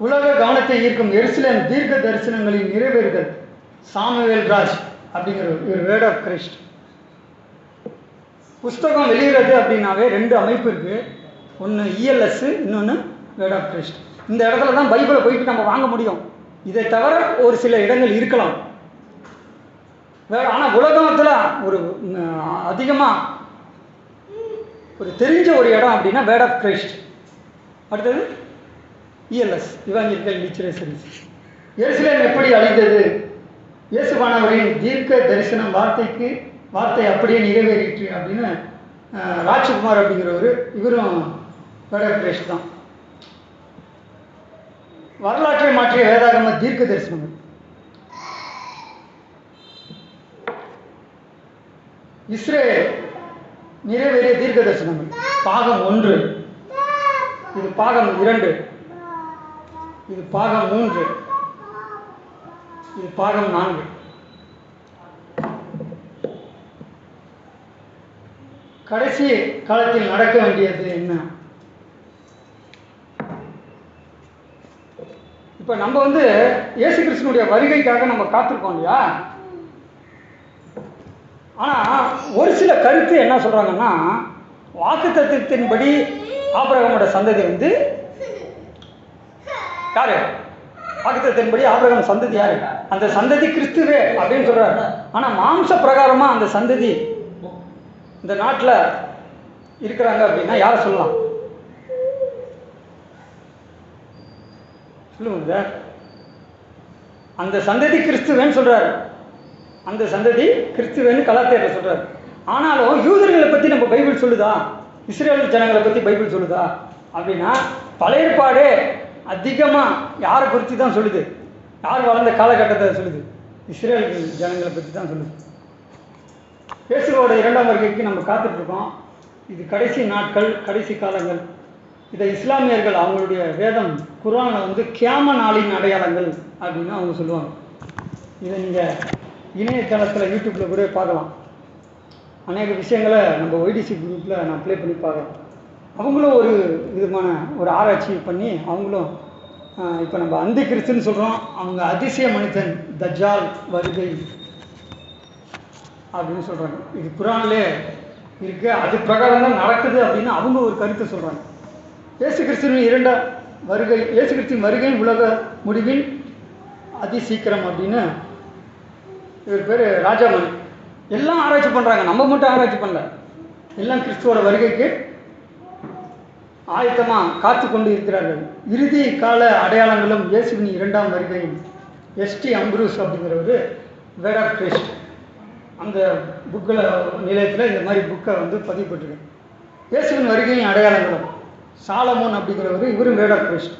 உலக கவனத்தை ஈர்க்கும் எருசலேம் தீர்க்க தரிசனங்களின் நிறைவேறுதல், சாமுவேல் ராஜ் அப்படிங்கிற ஒரு வேர்ட் ஆஃப் கிரைஸ்ட். புஸ்தகம் வெளியிடுறது அப்படின்னாவே ரெண்டு அமைப்பு இருக்குது. ஒன்று இஎல்எஸ், இன்னொன்று வேர்ட் ஆஃப் கிரைஸ்ட். இந்த இடத்துல தான் பைபிளை போயிட்டு நம்ம வாங்க முடியும். இதை தவிர ஒரு சில இடங்கள் இருக்கலாம். ஆனால் உலகத்தில் ஒரு அதிகமாக ஒரு தெரிஞ்ச ஒரு இடம் அப்படின்னா வேர்ட் ஆஃப் கிரைஸ்ட். அடுத்தது இஎல்எஸ், இவாஞ்சலிக்கல் லிட்ரேச்சர். எருசலேம் எப்படி அழிந்தது? இயேசுவானவரின் தீர்க்க தரிசனம் வார்த்தை அப்படியே நிறைவேறிற்று அப்படின்னு ராஜ்குமார் அப்படிங்கிறவர், இவரும் வேர்ட் ஆஃப் கிரைஸ்ட் தான். வரலாற்றை மாற்றிய வேதாகம தீர்க்க தரிசனங்கள். இஸ்ரேல் நிறைவேறிய தீர்க்க தரிசனங்கள். பாகம் 1, இது பாகம் 2, இது பாகம் 3, இது பாகம் 4. கடைசி காலத்தில் நடக்க வேண்டியது என்ன? இப்போ நம்ம இயேசு கிறிஸ்துனுடைய வருகைக்காக நம்ம காத்திருக்கோம் இல்லையா? ஆனால் ஒரு சில கருத்து என்ன சொல்கிறாங்கன்னா, வாக்குத்தத்தத்தின்படி ஆபிரகாமோட சந்ததி யாரு? வாக்குத்தத்தத்தின்படி ஆபிரகாம் சந்ததி யாரு? அந்த சந்ததி கிறிஸ்துவே அப்படின்னு சொல்கிறார். ஆனால் மாம்ச பிரகாரமாக அந்த சந்ததி இந்த நாட்டில் இருக்கிறாங்க அப்படின்னா யாரை சொல்லலாம்? சொல்லுங்க. அந்த சந்ததி கிறிஸ்துவேன்னு சொல்கிறார். அந்த சந்ததி கிறிஸ்துவேன்னு கலாத்தியத்தில் சொல்கிறார். ஆனாலும் யூதர்களை பற்றி நம்ம பைபிள் சொல்லுதா? இஸ்ரேல் ஜனங்களை பற்றி பைபிள் சொல்லுதா அப்படின்னா, பழைய ஏற்பாடே அதிகமாக யாரை குறித்து தான் சொல்லுது? யார் வளர்ந்த காலகட்டத்தை சொல்லுது? இஸ்ரேல் ஜனங்களை பற்றி தான் சொல்லுது. இயேசுவோட 2ஆம் வருகைக்கு நம்ம காத்துட்ருக்கோம். இது கடைசி நாட்கள், கடைசி காலங்கள். இதை இஸ்லாமியர்கள் அவங்களுடைய வேதம் குர்ஆனை கியாம நாளின் அடையாளங்கள் அப்படின்னு அவங்க சொல்லுவாங்க. இதை நீங்கள் இணையதளத்தில் யூடியூப்பில் கூட பார்க்கலாம். அநேக விஷயங்களை நம்ம ஒய்டிசி குரூப்பில் நான் ப்ளே பண்ணி பார்க்கலாம். அவங்களும் ஒரு விதமான ஒரு ஆராய்ச்சி பண்ணி அவங்களும் இப்போ நம்ம அந்தி கிறிஸ்துன்னு சொல்கிறோம், அவங்க அதிசய மனிதன், தஜ்ஜால் வருகை அப்படின்னு சொல்கிறாங்க. இது குர்ஆனிலே இருக்குது, அது பிரகாரம் தான் நடக்குது அப்படின்னு அவங்க ஒரு கருத்தை சொல்கிறாங்க. இயேசு கிறிஸ்துவின் 2ஆம் வருகை, இயேசு கிறிஸ்துவின் வருகை உலக முடிவில் அதிசீக்கிரம் அப்படின்னு இவர் பேர் ராஜாமணி. எல்லாம் ஆராய்ச்சி பண்ணுறாங்க, நம்ம மட்டும் ஆராய்ச்சி பண்ணல. எல்லாம் கிறிஸ்துவோட வருகைக்கு ஆயத்தமாக காத்து கொண்டு இருக்கிறார்கள். இறுதி கால அடையாளங்களும் இயேசுவின் 2ஆம் வருகையும். எஸ்டி அம்ப்ரூஸ் அப்படிங்கிறவர் வேர்ட் ஆஃப் கிரைஸ்ட் அந்த புக்கில் நிலையத்தில் இந்த மாதிரி புக்கை பதிவு போட்டிருக்கேன். இயேசுவின் வருகையின் அடையாளங்களும். சாலமோன் அப்படிங்கிறவர், இவரும் வேர்ட் ஆஃப் கிரைஸ்ட்.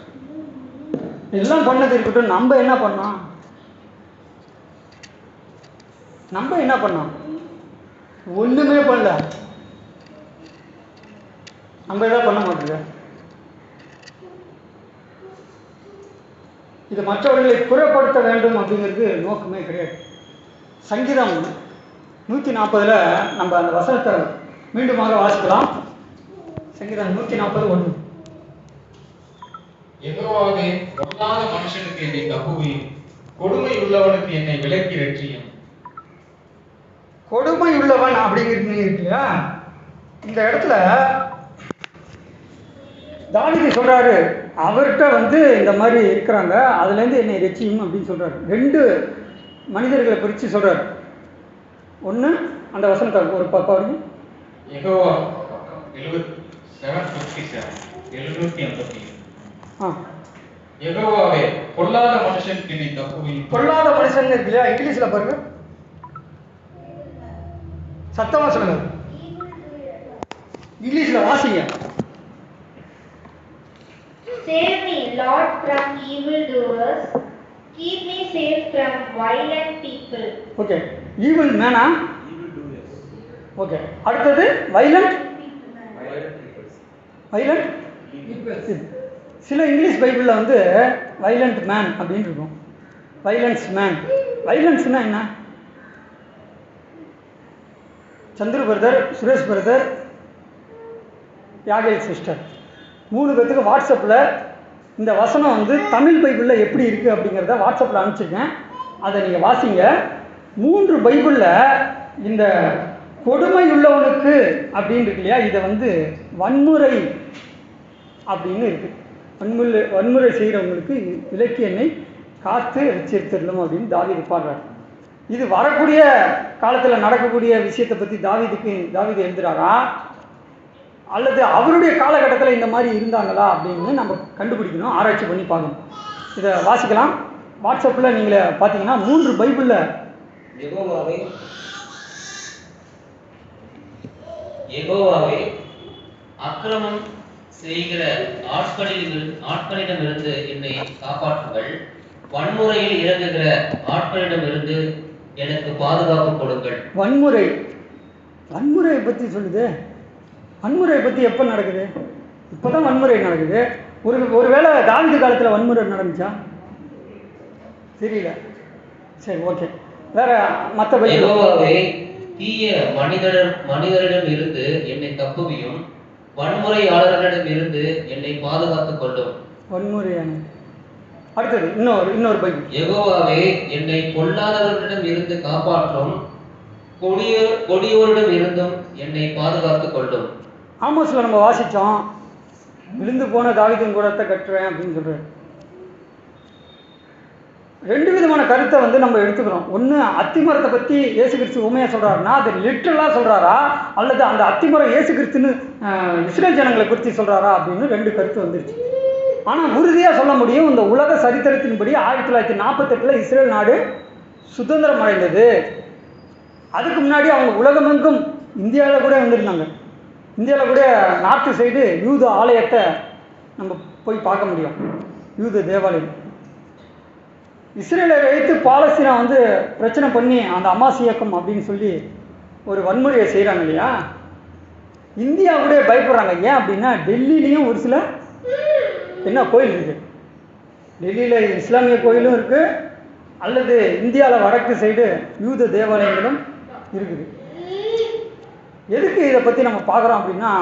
எல்லாம் பண்ணது இருக்கட்டும், நம்ம என்ன பண்ணோம்? ஒன்றுமே பண்ணல. நம்ம எதாவது பண்ண மாட்டோங்க. இது மற்றவர்களை குறைப்படுத்த வேண்டும் அப்படிங்கிறது நோக்கமே கிடையாது. சங்கீதம் 140 நம்ம அந்த வசனத்தை மீண்டுமாக வாசிக்கலாம். சங்கீதம் 140:1. யெகோவாவே, பொல்லாத மனுஷனுக்கு என்னை தப்புவியும், கொடுமை உள்ளவனுக்கு என்னை விலக்கி ரட்சியும். கொடுமை உள்ளவன் அப்படிங்கிறது இருக்குல்லையா? இந்த இடத்துல தாவீது சொல்றாரு, அவர்கிட்ட இந்த மாதிரி இருக்கிறாங்க, அதுலேருந்து என்னை ரட்சியும் அப்படின்னு சொல்றாரு. 2 மனிதர்களை பிரித்து சொல்றாரு. ஒன்று அந்த வசனத்தை ஒரு பாப்பா வரைக்கும். யெகோவா 757 யெகோவாவே, பொல்லாத மனுஷனுக்கு என்னை தப்புவியும். பொல்லாத மனுஷன் இருக்கு இல்லையா? இங்கிலீஷில் பாருங்க, சத்தமா சொல்லுங்க. இங்கிலீஷில் வாசிங்க. Save me, Lord, from evildoers. Keep me safe from violent people. Okay, evil மேனா? ஓகே, அடுத்தது வைலண்ட். சில இங்கிலீஷ் பைபிளில் வைலண்ட் மேன் அப்படின்னு இருக்கும். Violence man. வைலன்ஸ்னா என்ன? Chandru brother, Suresh brother, Jael sister 3 பேர்த்துக்கு வாட்ஸ்அப்பில் இந்த வசனம் தமிழ் பைபிளில் எப்படி இருக்குது அப்படிங்கிறத வாட்ஸ்அப்பில் அனுப்பிச்சிருக்கேன். அதை நீங்கள் வாசிங்க. 3 பைபிளில் இந்த கொடுமை உள்ளவனுக்கு அப்படின்னு இருக்கு இல்லையா, இதை வந்து வன்முறை அப்படின்னு இருக்கு. வன்முறை செய்கிறவங்களுக்கு விலக்கி என்னை காத்து எச்சரித்தரலும் அப்படின்னு தாவீது பாடுறார். இது வரக்கூடிய காலத்தில் நடக்கக்கூடிய விஷயத்தை பற்றி தாவீது எழுதுறாரா, அல்லது அவருடைய காலகட்டத்தில் இந்த மாதிரி இருந்தாங்களா அப்படின்னு நம்ம கண்டுபிடிக்கணும், ஆராய்ச்சி பண்ணி பார்க்கணும். இதை வாசிக்கலாம். வாட்ஸ்அப்பில் நீங்களே பார்த்தீங்கன்னா 3 பைபிளில் யெகோவாவே அக்கிரமம் செய்கிற ஆட்களிடமிருந்து என்னை காப்பாற்றுங்கள், வன்முறையில் இறங்குகிற ஆட்களிடமிருந்து எனக்கு பாதுகாப்பு கொடுங்கள். வன்முறையை பற்றி சொல்லுது. வன்முறையை பற்றி எப்போ நடக்குது? இப்போதான் வன்முறை நடக்குது. ஒருவேளை தாவீது காலத்தில் வன்முறை நடந்துச்சா தெரியல. சரி, ஓகே. வேற மற்ற யெகோவாவே தீய மனிதரிடம் இருந்து என்னை தப்புவியும், வன்முறையாளர்களிடம் இருந்து என்னை பாதுகாத்துக் கொள்ளும். வன்முறையான அடுத்தது இன்னொரு பைபிள். யெகோவாவே என்னை பொல்லாதவர்களிடம் இருந்து காப்பாற்றும், கொடியோரிடம் இருந்தும் என்னை பாதுகாத்துக் கொள்ளும். ஆமோஸ்ல நம்ம வாசித்தோம், விழுந்து போன தாவீதின் கூடத்தை கட்டுறேன் அப்படின்னு சொல்கிறார். 2 விதமான கருத்தை வந்து நம்ம எடுத்துக்கிறோம். ஒன்று, அத்திமரத்தை பற்றி இயேசு கிறிஸ்து உண்மையாக சொல்கிறாருன்னா அது லிட்டரலாக சொல்கிறாரா, அல்லது அந்த அத்திமரம் இயேசு கிறிஸ்துன்னு இஸ்ரேல் ஜனங்களை குறித்து சொல்கிறாரா அப்படின்னு 2 கருத்து வந்துருச்சு. ஆனால் உறுதியாக சொல்ல முடியும், இந்த உலக சரித்திரத்தின்படி 1948 இஸ்ரேல் நாடு சுதந்திரம் அடைந்தது. அதுக்கு முன்னாடி அவங்க உலகமெங்கும் இந்தியாவில் கூட வந்திருந்தாங்க. இந்தியாவில் கூட நார்த்து சைடு யூத ஆலயத்தை நம்ம போய் பார்க்க முடியும், யூத தேவாலயம். இஸ்ரேலை வைத்து பாலஸ்தீனா வந்து பிரச்சனை பண்ணி அந்த அமாஸ் இயக்கம் அப்படின்னு சொல்லி ஒரு வன்முறையை செய்கிறாங்க இல்லையா, இந்தியா கூட பயப்படுறாங்க. ஏன் அப்படின்னா டெல்லியிலையும் ஒரு சில கோயில் இருக்குது. டெல்லியில் இஸ்லாமிய கோயிலும் இருக்குது, அல்லது இந்தியாவில் வடக்கு சைடு யூத தேவாலயங்களும் இருக்குது. எதுக்கு இதை பற்றி நம்ம பார்க்குறோம் அப்படின்னா,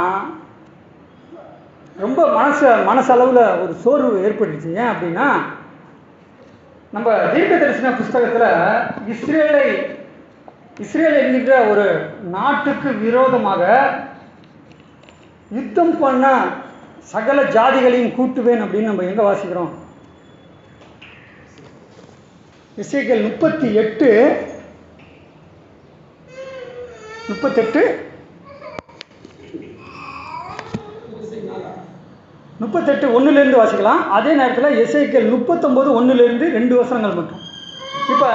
ரொம்ப மனசளவில் ஒரு சோர்வு ஏற்பட்டுச்சு. ஏன் அப்படின்னா, நம்ம தீர்க்க தரிசன புஸ்தகத்தில் இஸ்ரேல் என்கின்ற ஒரு நாட்டுக்கு விரோதமாக யுத்தம் பண்ண சகல ஜாதிகளையும் கூட்டுவேன் அப்படின்னு நம்ம எங்கே வாசிக்கிறோம்? எசேக்கியேல் 38 1 வாசிக்கலாம். அதே நேரத்தில் எசேக்கியேல் 39 1 2 வசனங்கள் மட்டும். இப்போ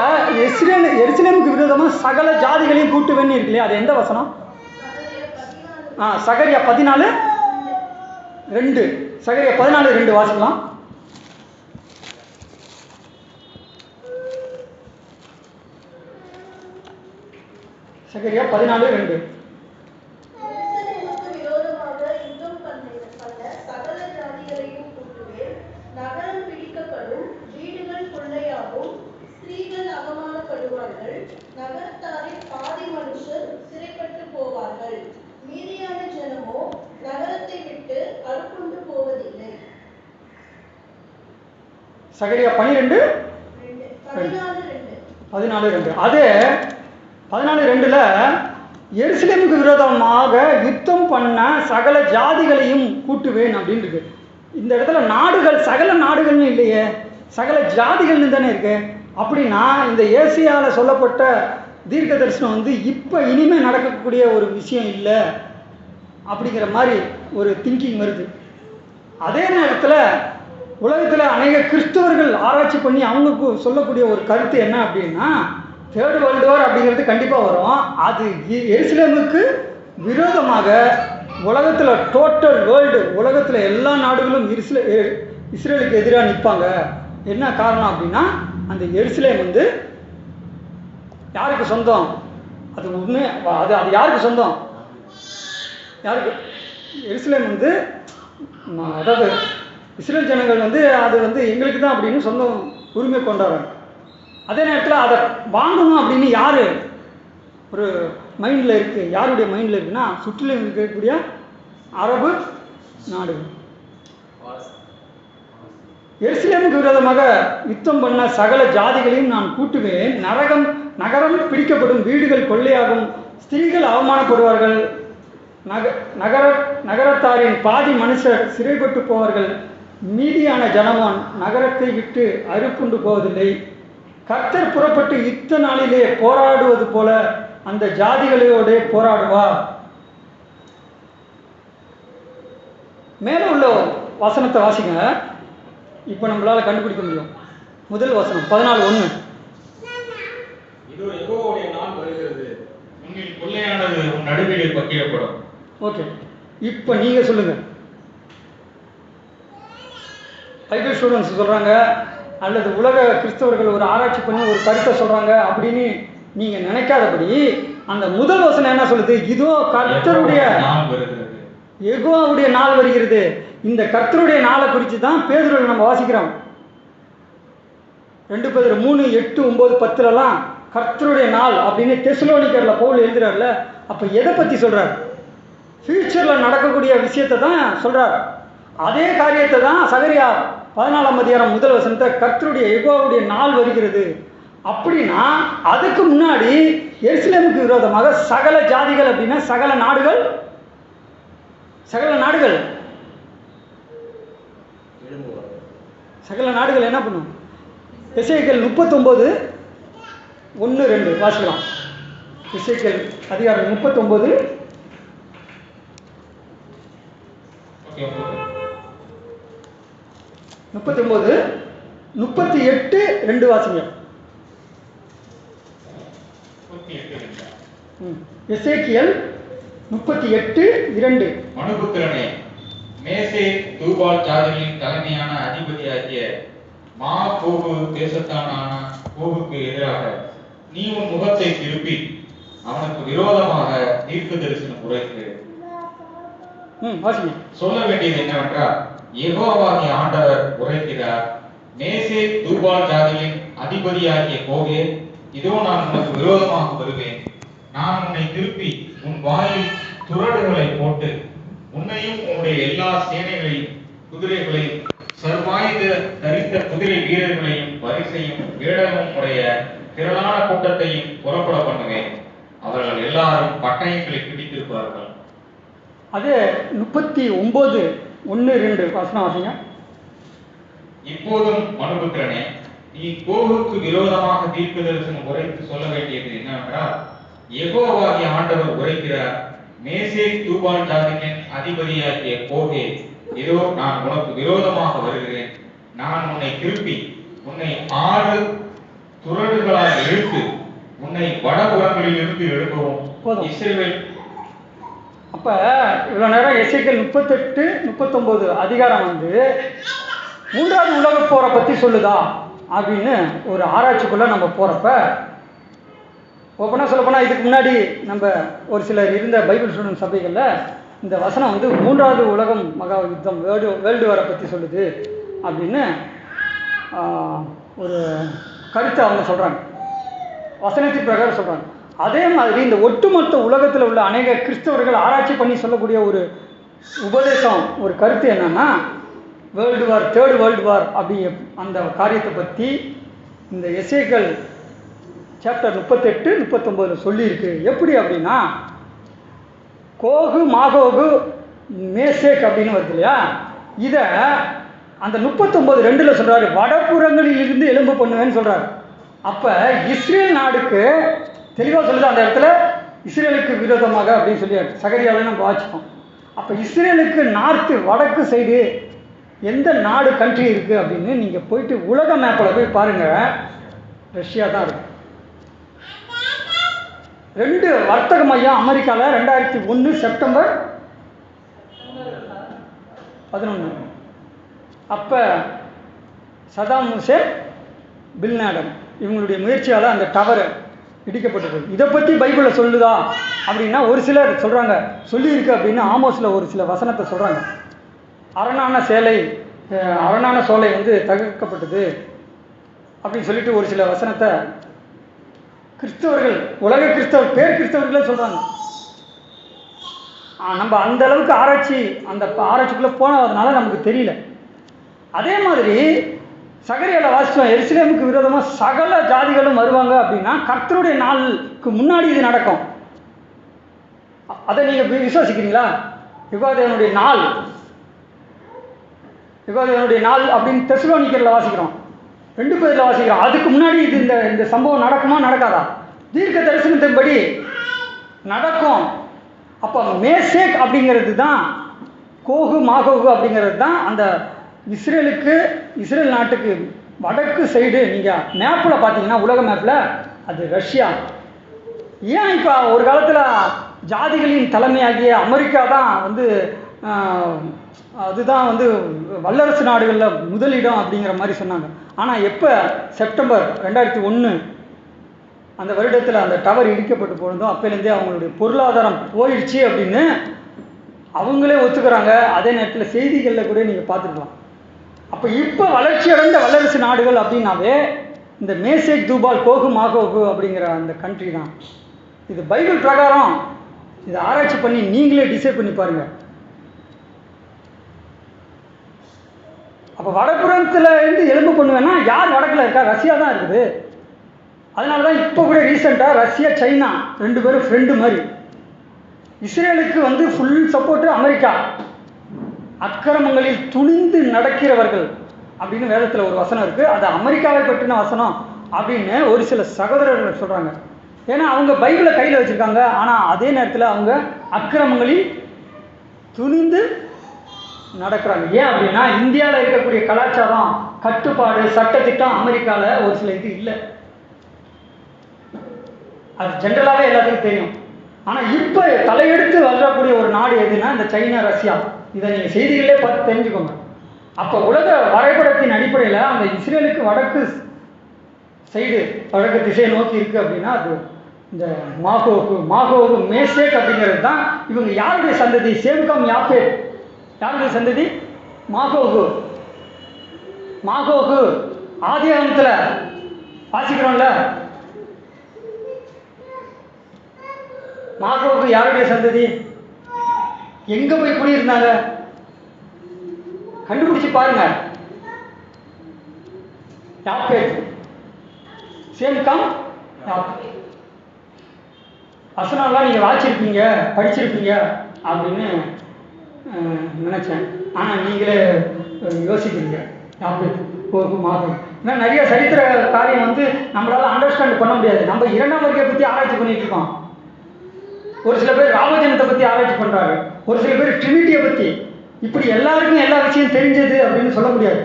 எருசலேமுக்கு விரோதமாக சகல ஜாதிகளையும் கூட்டுவேன்னு இருக்கு இல்லையா, அது எந்த வசனம்? சகரியா 14:2. சகரியா 14:2 வாசிக்கலாம். சகரியா 14:2. சகரியா 14:2. அதே 14:2 எருசலேமுக்கு விரோதமாக யுத்தம் பண்ண சகல ஜாதிகளையும் கூட்டுவேன் அப்படின்னு இருக்கு. இந்த இடத்துல நாடுகள் சகல நாடுகள்னு இல்லையே, சகல ஜாதிகள்னு தானே இருக்கு. அப்படின்னா இந்த ஏசியாவில் சொல்லப்பட்ட தீர்க்க தரிசனம் வந்து இப்போ இனிமேல் நடக்கக்கூடிய ஒரு விஷயம் இல்லை அப்படிங்கிற மாதிரி ஒரு திங்கிங் வருது. அதே நேரத்தில் உலகத்தில் அநேக கிறிஸ்தவர்கள் ஆராய்ச்சி பண்ணி அவங்க சொல்லக்கூடிய ஒரு கருத்து என்ன அப்படின்னா, 3rd வேர்ல்டு வார் அப்படிங்கிறது கண்டிப்பாக வரும். அது எருசலேமுக்கு விரோதமாக உலகத்தில் டோட்டல் வேர்ல்டு, உலகத்தில் எல்லா நாடுகளும் இஸ்ரேலுக்கு எதிராக நிற்பாங்க. என்ன காரணம் அப்படின்னா, அந்த எருசலேம் வந்து யாருக்கு சொந்தம்? அது உண்மை, அது யாருக்கு சொந்தம்? யாருக்கு? எருசலேம் வந்து, அதாவது இஸ்ரேல் ஜனங்கள் வந்து அது வந்து எங்களுக்கு தான் அப்படின்னு சொந்தம் உரிமை கொண்டாடுறாங்க. அதே நேரத்தில் அதை வாங்கணும் அப்படின்னு யார் ஒரு மைண்டில் இருக்குது? யாருடைய மைண்டில் இருக்குன்னா, சுற்றிலும் இருக்கக்கூடிய அரபு நாடுகள். எருசலேமுக்கு விரோதமாக யுத்தம் பண்ண சகல ஜாதிகளையும் நான் கூட்டுவேன், நகரம் பிடிக்கப்படும், வீடுகள் கொள்ளையாகும், ஸ்திரீகள் அவமானப்படுவார்கள், நகரத்தாரின் பாதி மனுஷர் சிறைப்பட்டு போவார்கள், மீதியான ஜனமான் நகரத்தை விட்டு அறுப்புண்டு போவதில்லை. கர்த்தர் புறப்பட்டு யுத்த நாளிலே போராடுவது போல அந்த ஜாதிகளோடு போராடுவார். மேலே உள்ள வசனத்தை வாசிங்க. இப்போ நம்மளால கண்டுபிடிக்க முடியும். முதல் வசனம் 14:1. இதோ யெகோவாவுடைய நாள் வருகிறது, உன்னில் கொள்ளையானது உன் நடுவிலே பகிரப்படும். ஓகே, இப்போ நீங்கள் சொல்லுங்கள். பைபிள் ஸ்டூடெண்ட்ஸ் சொல்கிறாங்க, அல்லது உலக கிறிஸ்தவர்கள் ஒரு ஆராய்ச்சி பண்ணி ஒரு கருத்தை சொல்கிறாங்க அப்படின்னு நீங்கள் நினைக்காதபடி அந்த முதல் வசனம் என்ன சொல்லுது? இதோ கர்த்தருடைய நாள் வருகிறது, யெகோவாவுடைய நாள் வருகிறது. இந்த கர்த்தருடைய நாளை குறித்து தான் பேதுருவில் நம்ம வாசிக்கிறோம். 2 பேதுரு 3, 8, 9, 10லலாம் கர்த்தருடைய நாள் அப்படின்னு தெசலோனிக்கரில் பவுல் எழுதுறாருல. அப்போ எதை பற்றி சொல்கிறார்? ஃபியூச்சரில் நடக்கக்கூடிய விஷயத்தை தான் சொல்கிறார். அதே காரியத்தை தான் சகரியா 14ஆம் அதிகாரம் முதல் வசனத்தை கர்த்தருடைய யெகோவாவுடைய நாள் வருகிறது அப்படின்னா, அதுக்கு முன்னாடி எருசலேமுக்கு விரோதமாக சகல ஜாதிகள் அப்படின்னா சகல நாடுகள் என்ன பண்ணும்? எசேக்கியேல் 39:1-2 வாசிக்கலாம். எசேக்கியேல் அதிகாரம் 39. 39, 38, 2 வாசிங்க. எசேக்கியேல் 38:2. மனுபுத்திரனே, மேசே தூபால் ஜாதிகளின் தலைமையான அதிபதியாகிய மா கோகு தேசத்தான கோகுக்கு எதிராக நீ உன் முகத்தை திருப்பி அவனுக்கு விரோதமாக தீர்க்க தரிசனம் உரைத்து வாசிங்க. சொல்ல வேண்டியது என்னவென்றால், யெகோவாகிய ஆண்டவர் உரைக்கிறார், மேசே தூபால் ஜாதிகளின் அதிபதியாகிய கோகே, இதோ நான் உனக்கு விரோதமாக வருவேன். நான் உன்னை திருப்பி உன் வாயில் துறடுகளை போட்டு உன்னையும் உன்னுடைய எல்லா சேனைகளையும் குதிரைகளையும் சர்வாயுத தரித்த குதிரை வீரர்களையும் வரிசையும் வேடமும் உடைய திரளான கூட்டத்தையும் புறப்பட பண்ணுவேன். அவர்கள் எல்லாரும் பட்டயங்களை பிடித்திருப்பார்கள். அது 39:1-2 வசனம் வாசிங்க. இப்போதும் மனுபுத்திரனே, நீ கோகுக்கு விரோதமாக தீர்க்க தரிசனம் உரைத்து சொல்ல வேண்டியது என்னவென்றால், யெகோவாகிய ஆண்டவர் உரைக்கிறார், மேசே தூபால் ஜாதிகளின் அதிபதியாகிய கோகே, இதோ நான் உனக்கு விரோதமாக வருகிறேன். நான் உன்னை திருப்பி உன்னை 6 துறடுகளால் இழுத்து உன்னை வடபுறங்களில் இருந்து எழுப்பவும் இஸ்ரவேல். அப்ப இவ்வளவு நேரம் எசேக்கியேல் 38, 39 அதிகாரம் வந்து 3வது உலக போரை பத்தி சொல்லுதா அப்படின்னு ஒரு ஆராய்ச்சிக்குள்ள நம்ம போறப்ப ஓப்பனா சொல்ல போனா, இதுக்கு முன்னாடி நம்ம ஒரு சிலர் இருந்த பைபிள் ஸ்டூடெண்ட் சபைகளில் இந்த வசனம் வந்து 3வது உலகம் மகா யுத்தம் வேர்ல்டு வாரை பற்றி சொல்லுது அப்படின்னு ஒரு கருத்தை அவங்க சொல்கிறாங்க, வசனத்தின் பிரகாரம் சொல்கிறாங்க. அதே மாதிரி இந்த ஒட்டுமொத்த உலகத்தில் உள்ள அநேக கிறிஸ்தவர்கள் ஆராய்ச்சி பண்ணி சொல்லக்கூடிய ஒரு உபதேசம், ஒரு கருத்து என்னன்னா, world war, 3rd world war அப்படி அந்த காரியத்தை பற்றி இந்த எசேக்கியேல் சாப்டர் 38, 39 சொல்லியிருக்கு. எப்படி அப்படின்னா, கோகு மாகோகு மேசேக் அப்படின்னு வருது இல்லையா, இதை அந்த 39:2 சொல்கிறாரு, வடபுறங்களில் இருந்து எலும்பு பண்ணுவேன்னு சொல்கிறாரு. அப்போ இஸ்ரேல் நாடுக்கு தெளிவாக சொல்லுது அந்த இடத்துல, இஸ்ரேலுக்கு விரோதமாக அப்படின்னு சொல்லி சகரியாவில் நம்ம வாசிப்போம். அப்போ இஸ்ரேலுக்கு நார்த்து வடக்கு சைடு எந்த நாடு கண்ட்ரி இருக்குது அப்படின்னு நீங்கள் போயிட்டு உலக மேப்பில் போய் பாருங்கள், ரஷ்யா தான் இருக்குது. 2 வர்த்தக மையம் அமெரிக்காவில் 2001 செப்டம்பர் 11. அப்போ சதாம் ஹுசேன், பின் லாடன் இவங்களுடைய முயற்சியால் அந்த டவர் இடிக்கப்பட்டது. இதை பற்றி பைபிளில் சொல்லுதா அப்படின்னா ஒரு சிலர் சொல்கிறாங்க, சொல்லியிருக்கு அப்படின்னு ஆமோஸில் ஒரு சில வசனத்தை சொல்கிறாங்க. அரணான சோலை வந்து தகர்க்கப்பட்டது அப்படின்னு சொல்லிட்டு ஒரு சில வசனத்தை கிறிஸ்தவர்கள், உலக கிறிஸ்தவர், பேர் கிறிஸ்தவர்களே சொல்கிறாங்க. நம்ம அந்த அளவுக்கு அந்த ஆராய்ச்சிக்குள்ளே போனதுனால நமக்கு தெரியல. அதே மாதிரி சகரியாவில் வாசித்தோம், எருசலேமுக்கு விரோதமாக சகல ஜாதிகளும் வருவாங்க அப்படின்னா கர்த்தருடைய நாளுக்கு முன்னாடி இது நடக்கும். அதை நீங்கள் விசுவாசிக்கிறீங்களா? யுகாதேவனுடைய நாள், யுகாதேவனுடைய நாள் அப்படின்னு தெசலோனிக்கரில் வாசிக்கிறோம், 2 பேரில் வாசிக்கிறோம். அதுக்கு முன்னாடி இது இந்த சம்பவம் நடக்குமா நடக்காதா? தீர்க்க தரிசனத்தின்படி நடக்கும். அப்போ மேசேக் அப்படிங்கிறது தான், கோகு மாகோகு அப்படிங்கிறது தான் அந்த இஸ்ரேல் நாட்டுக்கு வடக்கு சைடு. நீங்கள் மேப்பில் பார்த்தீங்கன்னா, உலக மேப்பில் அது ரஷ்யா. ஏன் இப்போ ஒரு காலத்தில் ஜாதிகளின் தலைமையாகிய அமெரிக்கா தான் வந்து அதுதான் வந்து வல்லரசு நாடுகளில் முதலிடம் அப்படிங்கிற மாதிரி சொன்னாங்க. ஆனால் எப்போ செப்டம்பர் 2001 அந்த வருடத்தில் அந்த டவர் இடிக்கப்பட்டு போனதோ அப்போலேருந்தே அவங்களுடைய பொருளாதாரம் போயிடுச்சு அப்படின்னு அவங்களே ஒத்துக்கிறாங்க. அதே நேரத்தில் செய்திகளில் கூட நீங்கள் பார்த்துருக்கலாம். அப்போ இப்போ வளர்ச்சி அடைந்த வல்லரசு நாடுகள் அப்படின்னாவே இந்த மேசேக், தூபால், கோகு மாகோகு அப்படிங்கிற அந்த கண்ட்ரி தான். இது பைபிள் பிரகாரம் இதை ஆராய்ச்சி பண்ணி நீங்களே டிசைட் பண்ணி பாருங்கள். அப்போ வடபுறத்தில் இருந்து எலும்பு பண்ணுவேன்னா யார் வடக்கில் இருக்கா? ரஷ்யா தான் இருக்குது. அதனால தான் இப்போ கூட ரீசெண்டாக ரஷ்யா, சைனா 2 பேரும் ஃப்ரெண்டு மாதிரி. இஸ்ரேலுக்கு வந்து ஃபுல் சப்போர்ட்டு அமெரிக்கா. அக்கிரமங்களில் துணிந்து நடக்கிறவர்கள் அப்படின்னு வேதத்தில் ஒரு வசனம் இருக்குது. அது அமெரிக்காவை பற்றின வசனம் அப்படின்னு ஒரு சில சகோதரர்கள் சொல்கிறாங்க. ஏன்னா அவங்க பைபிளை கையில் வச்சுருக்காங்க. ஆனால் அதே நேரத்தில் அவங்க அக்கிரமங்களில் துணிந்து நடக்கிறாங்க. ஏன் அப்படின்னா இந்தியாவில் இருக்கக்கூடிய கலாச்சாரம், கட்டுப்பாடு, சட்டத்திட்டம் அமெரிக்காவில் ஒரு சில இது இல்லை. அது ஜென்ரலாகவே எல்லாத்துக்கும் தெரியும். ஆனால் இப்போ தலையெடுத்து வரக்கூடிய ஒரு நாடு எதுனா இந்த சைனா, ரஷ்யா. இதை நீங்கள் செய்திகளே பார்த்து தெரிஞ்சுக்கோங்க. அப்போ உலக வரைபடத்தின் அடிப்படையில் அந்த இஸ்ரேலுக்கு வடக்கு சைடு, வடக்கு திசையை நோக்கி இருக்குது அப்படின்னா அது இந்த மாகோகு மேசேக் அப்படிங்கிறது தான். இவங்க யாருடைய சந்ததி? சேம்காம் யாப்பேத் யாருடைய சந்ததி? மாகோகு ஆதியாகமத்தில் வாசிக்கிறோம்ல. மாகோகு யாருடைய சந்ததி? எங்க போய் குடியிருந்தாங்க? கண்டுபிடிச்சு பாருங்க. யாப்பேத், சேம்காம் யாப்பேத். வசனம்லாம் நீங்கள் வாசிச்சிருப்பீங்க, படிச்சிருப்பீங்க அப்படின்னு நினச்சேன். ஆனால் நீங்களே யோசிக்கிறீங்க. யாப்பேத், கோகு, மாகோகு. ஏன்னா நிறைய சரித்திர காரியம் வந்து நம்மளால் அண்டர்ஸ்டாண்ட் பண்ண முடியாது. நம்ம 2ஆம் வர்க்கத்தை பற்றி ஆராய்ச்சி பண்ணிட்டு இருக்கோம். ஒரு சில பேர் ராமஜனத்தை பற்றி ஆராய்ச்சி பண்ணுறாங்க, ஒரு சில பேர் ட்ரினிட்டியை பற்றி. இப்படி எல்லாருக்கும் எல்லா விஷயம் தெரிஞ்சது அப்படின்னு சொல்ல முடியாது.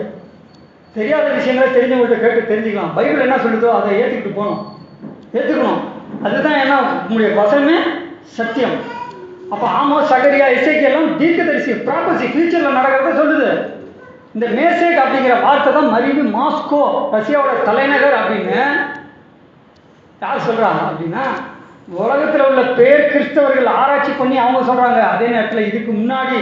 தெரியாத விஷயங்களை தெரிஞ்சவங்கள்ட்ட கேட்டு தெரிஞ்சுக்கலாம். பைபிள் என்ன சொல்லுதோ அதை ஏற்றுக்கணும். அதுதான் என்ன உங்களுடைய வசனமே சத்தியம். அப்போ ஆமோஸ், சகரியா, எசேக்கியெல்லாம் தீர்க்கதரிசி, ப்ராபசி, ஃபியூச்சரில் நடக்கிறத சொல்லுது. இந்த மேசேக் அப்படிங்கிற வார்த்தை தான் மறுபடியும் மாஸ்கோ, ரஷ்யாவோட தலைநகர் அப்படின்னு யார் சொல்கிறாங்க அப்படின்னா உலகத்தில் உள்ள பேர் கிறிஸ்தவர்கள் ஆராய்ச்சி பண்ணி அவங்க சொல்கிறாங்க. அதே நேரத்தில் இதுக்கு முன்னாடி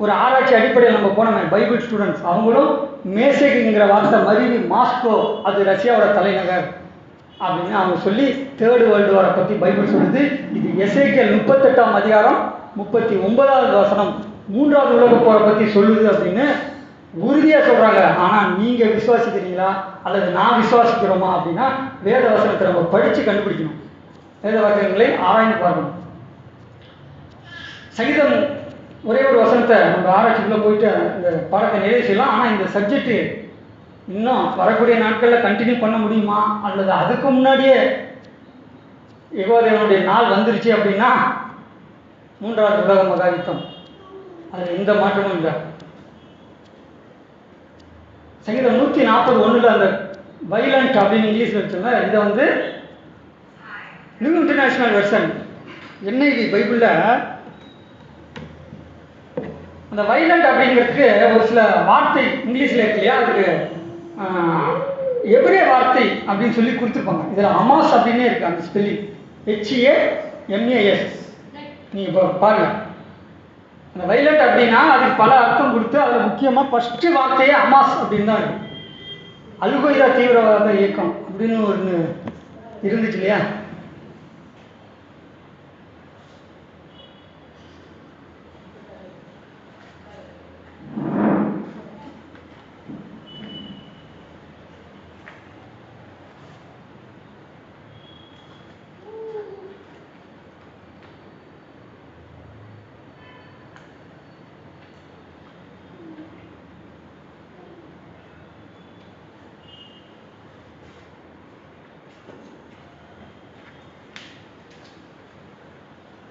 ஒரு ஆராய்ச்சி அடிப்படையில் நம்ம போனோமே பைபிள் ஸ்டூடெண்ட்ஸ், அவங்களும் மேசேக்குங்கிற வார்த்தை மறுபடியும் மாஸ்கோ, அது ரஷ்யாவோட தலைநகர் அப்படின்னு அவங்க சொல்லி 3rd வேர்ல்டு வாரை பற்றி பைபிள் சொல்லுது. இது எசேக்கியேல் 38ஆம் அதிகாரம் 39வது வசனம் 3வது உலக போரை பற்றி சொல்லுது அப்படின்னு உறுதியாக சொல்கிறாங்க. ஆனால் நீங்கள் விசுவாசிக்கிறீங்களா அல்லது நான் விசுவாசிக்கிறோமா அப்படின்னா வேத வசனத்தை நம்ம படித்து கண்டுபிடிக்கணும். வேத வாக்கியங்களை ஆராய்ந்து பார்க்கணும். சங்கீதம் ஒரே ஒரு வசனத்தை நம்ம ஆராய்ச்சிக்குள்ளே போயிட்டு இந்த பாடத்தை நிறைவு செய்யலாம். ஆனால் இந்த சப்ஜெக்டு இன்னும் வரக்கூடிய நாட்களில் கண்டினியூ பண்ண முடியுமா அல்லது அதுக்கு முன்னாடியே யெகோவா நாள் வந்துருச்சு அப்படின்னா 3வது உலக மகா யுத்தம், அதில் எந்த மாற்றமும் இல்லை. சங்கீதம் 141 அந்த வைலண்ட் அப்படின்னு இங்கிலீஷில் வச்சுங்க. இதை வந்து நியூ இன்டர்நேஷ்னல் வெர்ஷன் NIV பைபிளில் அந்த வைலண்ட் அப்படிங்கிறதுக்கு ஒரு சில வார்த்தை இங்கிலீஷில் இருக்கு இல்லையா, அதுக்கு எபிரே வார்த்தை அப்படின்னு சொல்லி கொடுத்துருப்பாங்க. இதில் அமாஸ் அப்படின்னே இருக்குது அந்த ஸ்பெல்லிங், HAMAS. நீங்கள் இப்போ பாருங்கள், அந்த வைலண்ட் அப்படின்னா அதுக்கு பல அர்த்தம் கொடுத்து அதில் முக்கியமாக ஃபஸ்ட்டு வார்த்தையே அமாஸ் அப்படின்னு தான் இருக்குது. அல்கொய்தா தீவிரவாத இயக்கம் அப்படின்னு ஒன்று இருந்துச்சு இல்லையா.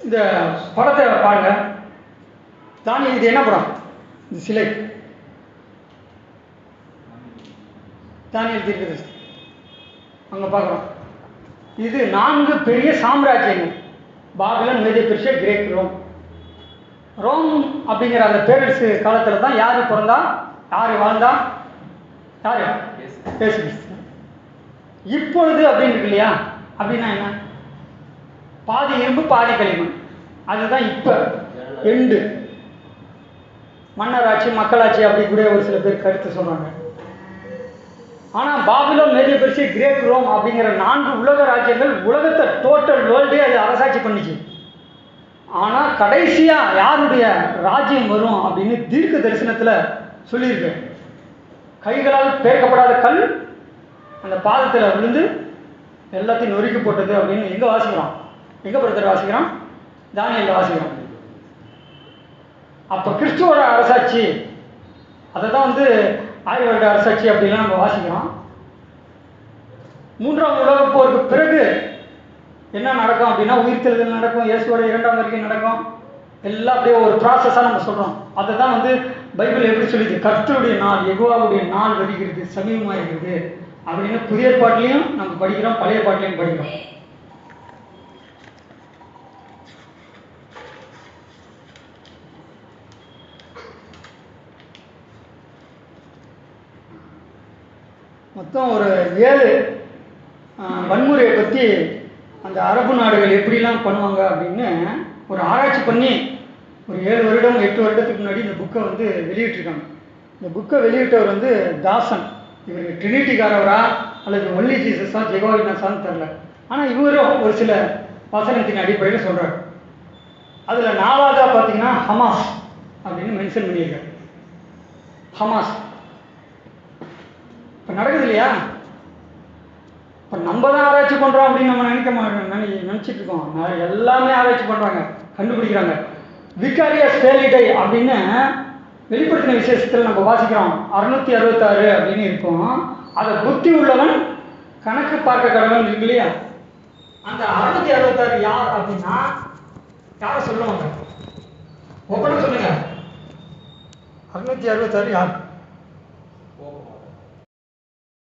இந்த படத்தை பாருங்க. தானியேல் இது என்ன படம்? இந்த சிலை தானியேல் தீர்க்கதரிசி அங்கே பார்க்குறோம். இது 4 பெரிய சாம்ராஜ்யங்கள், பாபிலோன், மேதிய பெர்சியா, கிரேக், ரோம். ரோம் அப்படிங்கிற அந்த பேரரசு காலத்தில் தான் யார் பிறந்தா, யார் வாழ்ந்தா? யார்? இயேசு கிறிஸ்து. இப்பொழுது அப்படின்னு இருக்கு இல்லையா, அப்படின்னா என்ன? பாதி இரும்பு பாதி களிமண். அதுதான் இப்போ எண்டு. மன்னராட்சி மக்களாட்சி அப்படி கூட ஒரு சில பேர் கருத்து சொல்கிறாங்க. ஆனால் பாபிலோன், மேதிய பெர்சியா, கிரேக், ரோம் அப்படிங்கிற 4 உலக ராஜ்யங்கள் உலகத்தை டோட்டல் வேர்ல்டே அது அரசாட்சி பண்ணிச்சு. ஆனால் கடைசியாக யாருடைய ராஜ்யம் வரும் அப்படின்னு தீர்க்க தரிசனத்தில் சொல்லியிருக்கு. கைகளால் பேர்க்கப்படாத கல் அந்த பாதத்தில் விழுந்து எல்லாத்தையும் நொறுக்கி போட்டது அப்படின்னு எங்கே வாசிக்கிறோம்? எங்கே பிரதர் வாசிக்கிறோம்? தானியேல்ல வாசிக்கிறோம். அப்போ கிறிஸ்துவோட அரசாட்சி, அதை தான் 1000 வருட அரசாட்சி அப்படிலாம் நம்ம வாசிக்கிறோம். 3ஆம் உலகப் போருக்கு பிறகு என்ன நடக்கும் அப்படின்னா, உயிர்த்தெழுதல் நடக்கும், இயேசுவோட 2ஆம் வருகை நடக்கும். எல்லாம் அப்படியே ஒரு ப்ராசஸாக நம்ம சொல்கிறோம். அதை தான் பைபிள் எப்படி சொல்லிது? கர்த்தருடைய நாள், யெகோவாவுடைய நாள் வருகிறது, சமீபமாக இருக்கிறது அப்படின்னு புதிய பாட்டிலையும் நம்ம படிக்கிறோம், பழைய பாட்டிலையும் படிக்கிறோம். மொத்தம் ஒரு 7 வன்முறையை பற்றி அந்த அரபு நாடுகள் எப்படிலாம் பண்ணுவாங்க அப்படின்னு ஒரு ஆராய்ச்சி பண்ணி ஒரு 7 வருடம் 8 வருடத்துக்கு முன்னாடி இந்த புக்கை வெளியிட்டிருக்காங்க. இந்த புக்கை வெளியிட்டவர் தாசன். இவர் ட்ரினிட்டிக்காரவரா அல்லது ஒன்லி ஜீசஸா ஜெகோவினாசான்னு தெரில. ஆனால் இவரும் ஒரு சில வசனத்தின் அடிப்படையில் சொல்கிறார். அதில் 4ஆவதாக பார்த்தீங்கன்னா ஹமாஸ் அப்படின்னு மென்ஷன் பண்ணியிருக்காரு. ஹமாஸ் இப்போ நடக்குது இல்லையா? இப்போ நம்ம தான் ஆராய்ச்சி பண்ணுறோம் அப்படின்னு நம்ம நினச்சிட்டு இருக்கோம். எல்லாமே ஆராய்ச்சி பண்ணுறாங்க, கண்டுபிடிக்கிறாங்க. விகாரியஸ் ஃபேலிடை அப்படின்னு வெளிப்படுத்தின விசேஷத்தில் நம்ம வாசிக்கிறோம். 666 அப்படின்னு இருக்கும். அதை புத்தி உள்ளவன் கணக்கு பார்க்க கடவுள் இருக்கு இல்லையா? அந்த 666 யார் அப்படின்னா யாரை சொல்லுவாங்க? ஒப்பனை சொல்லுங்க. 666 யார்?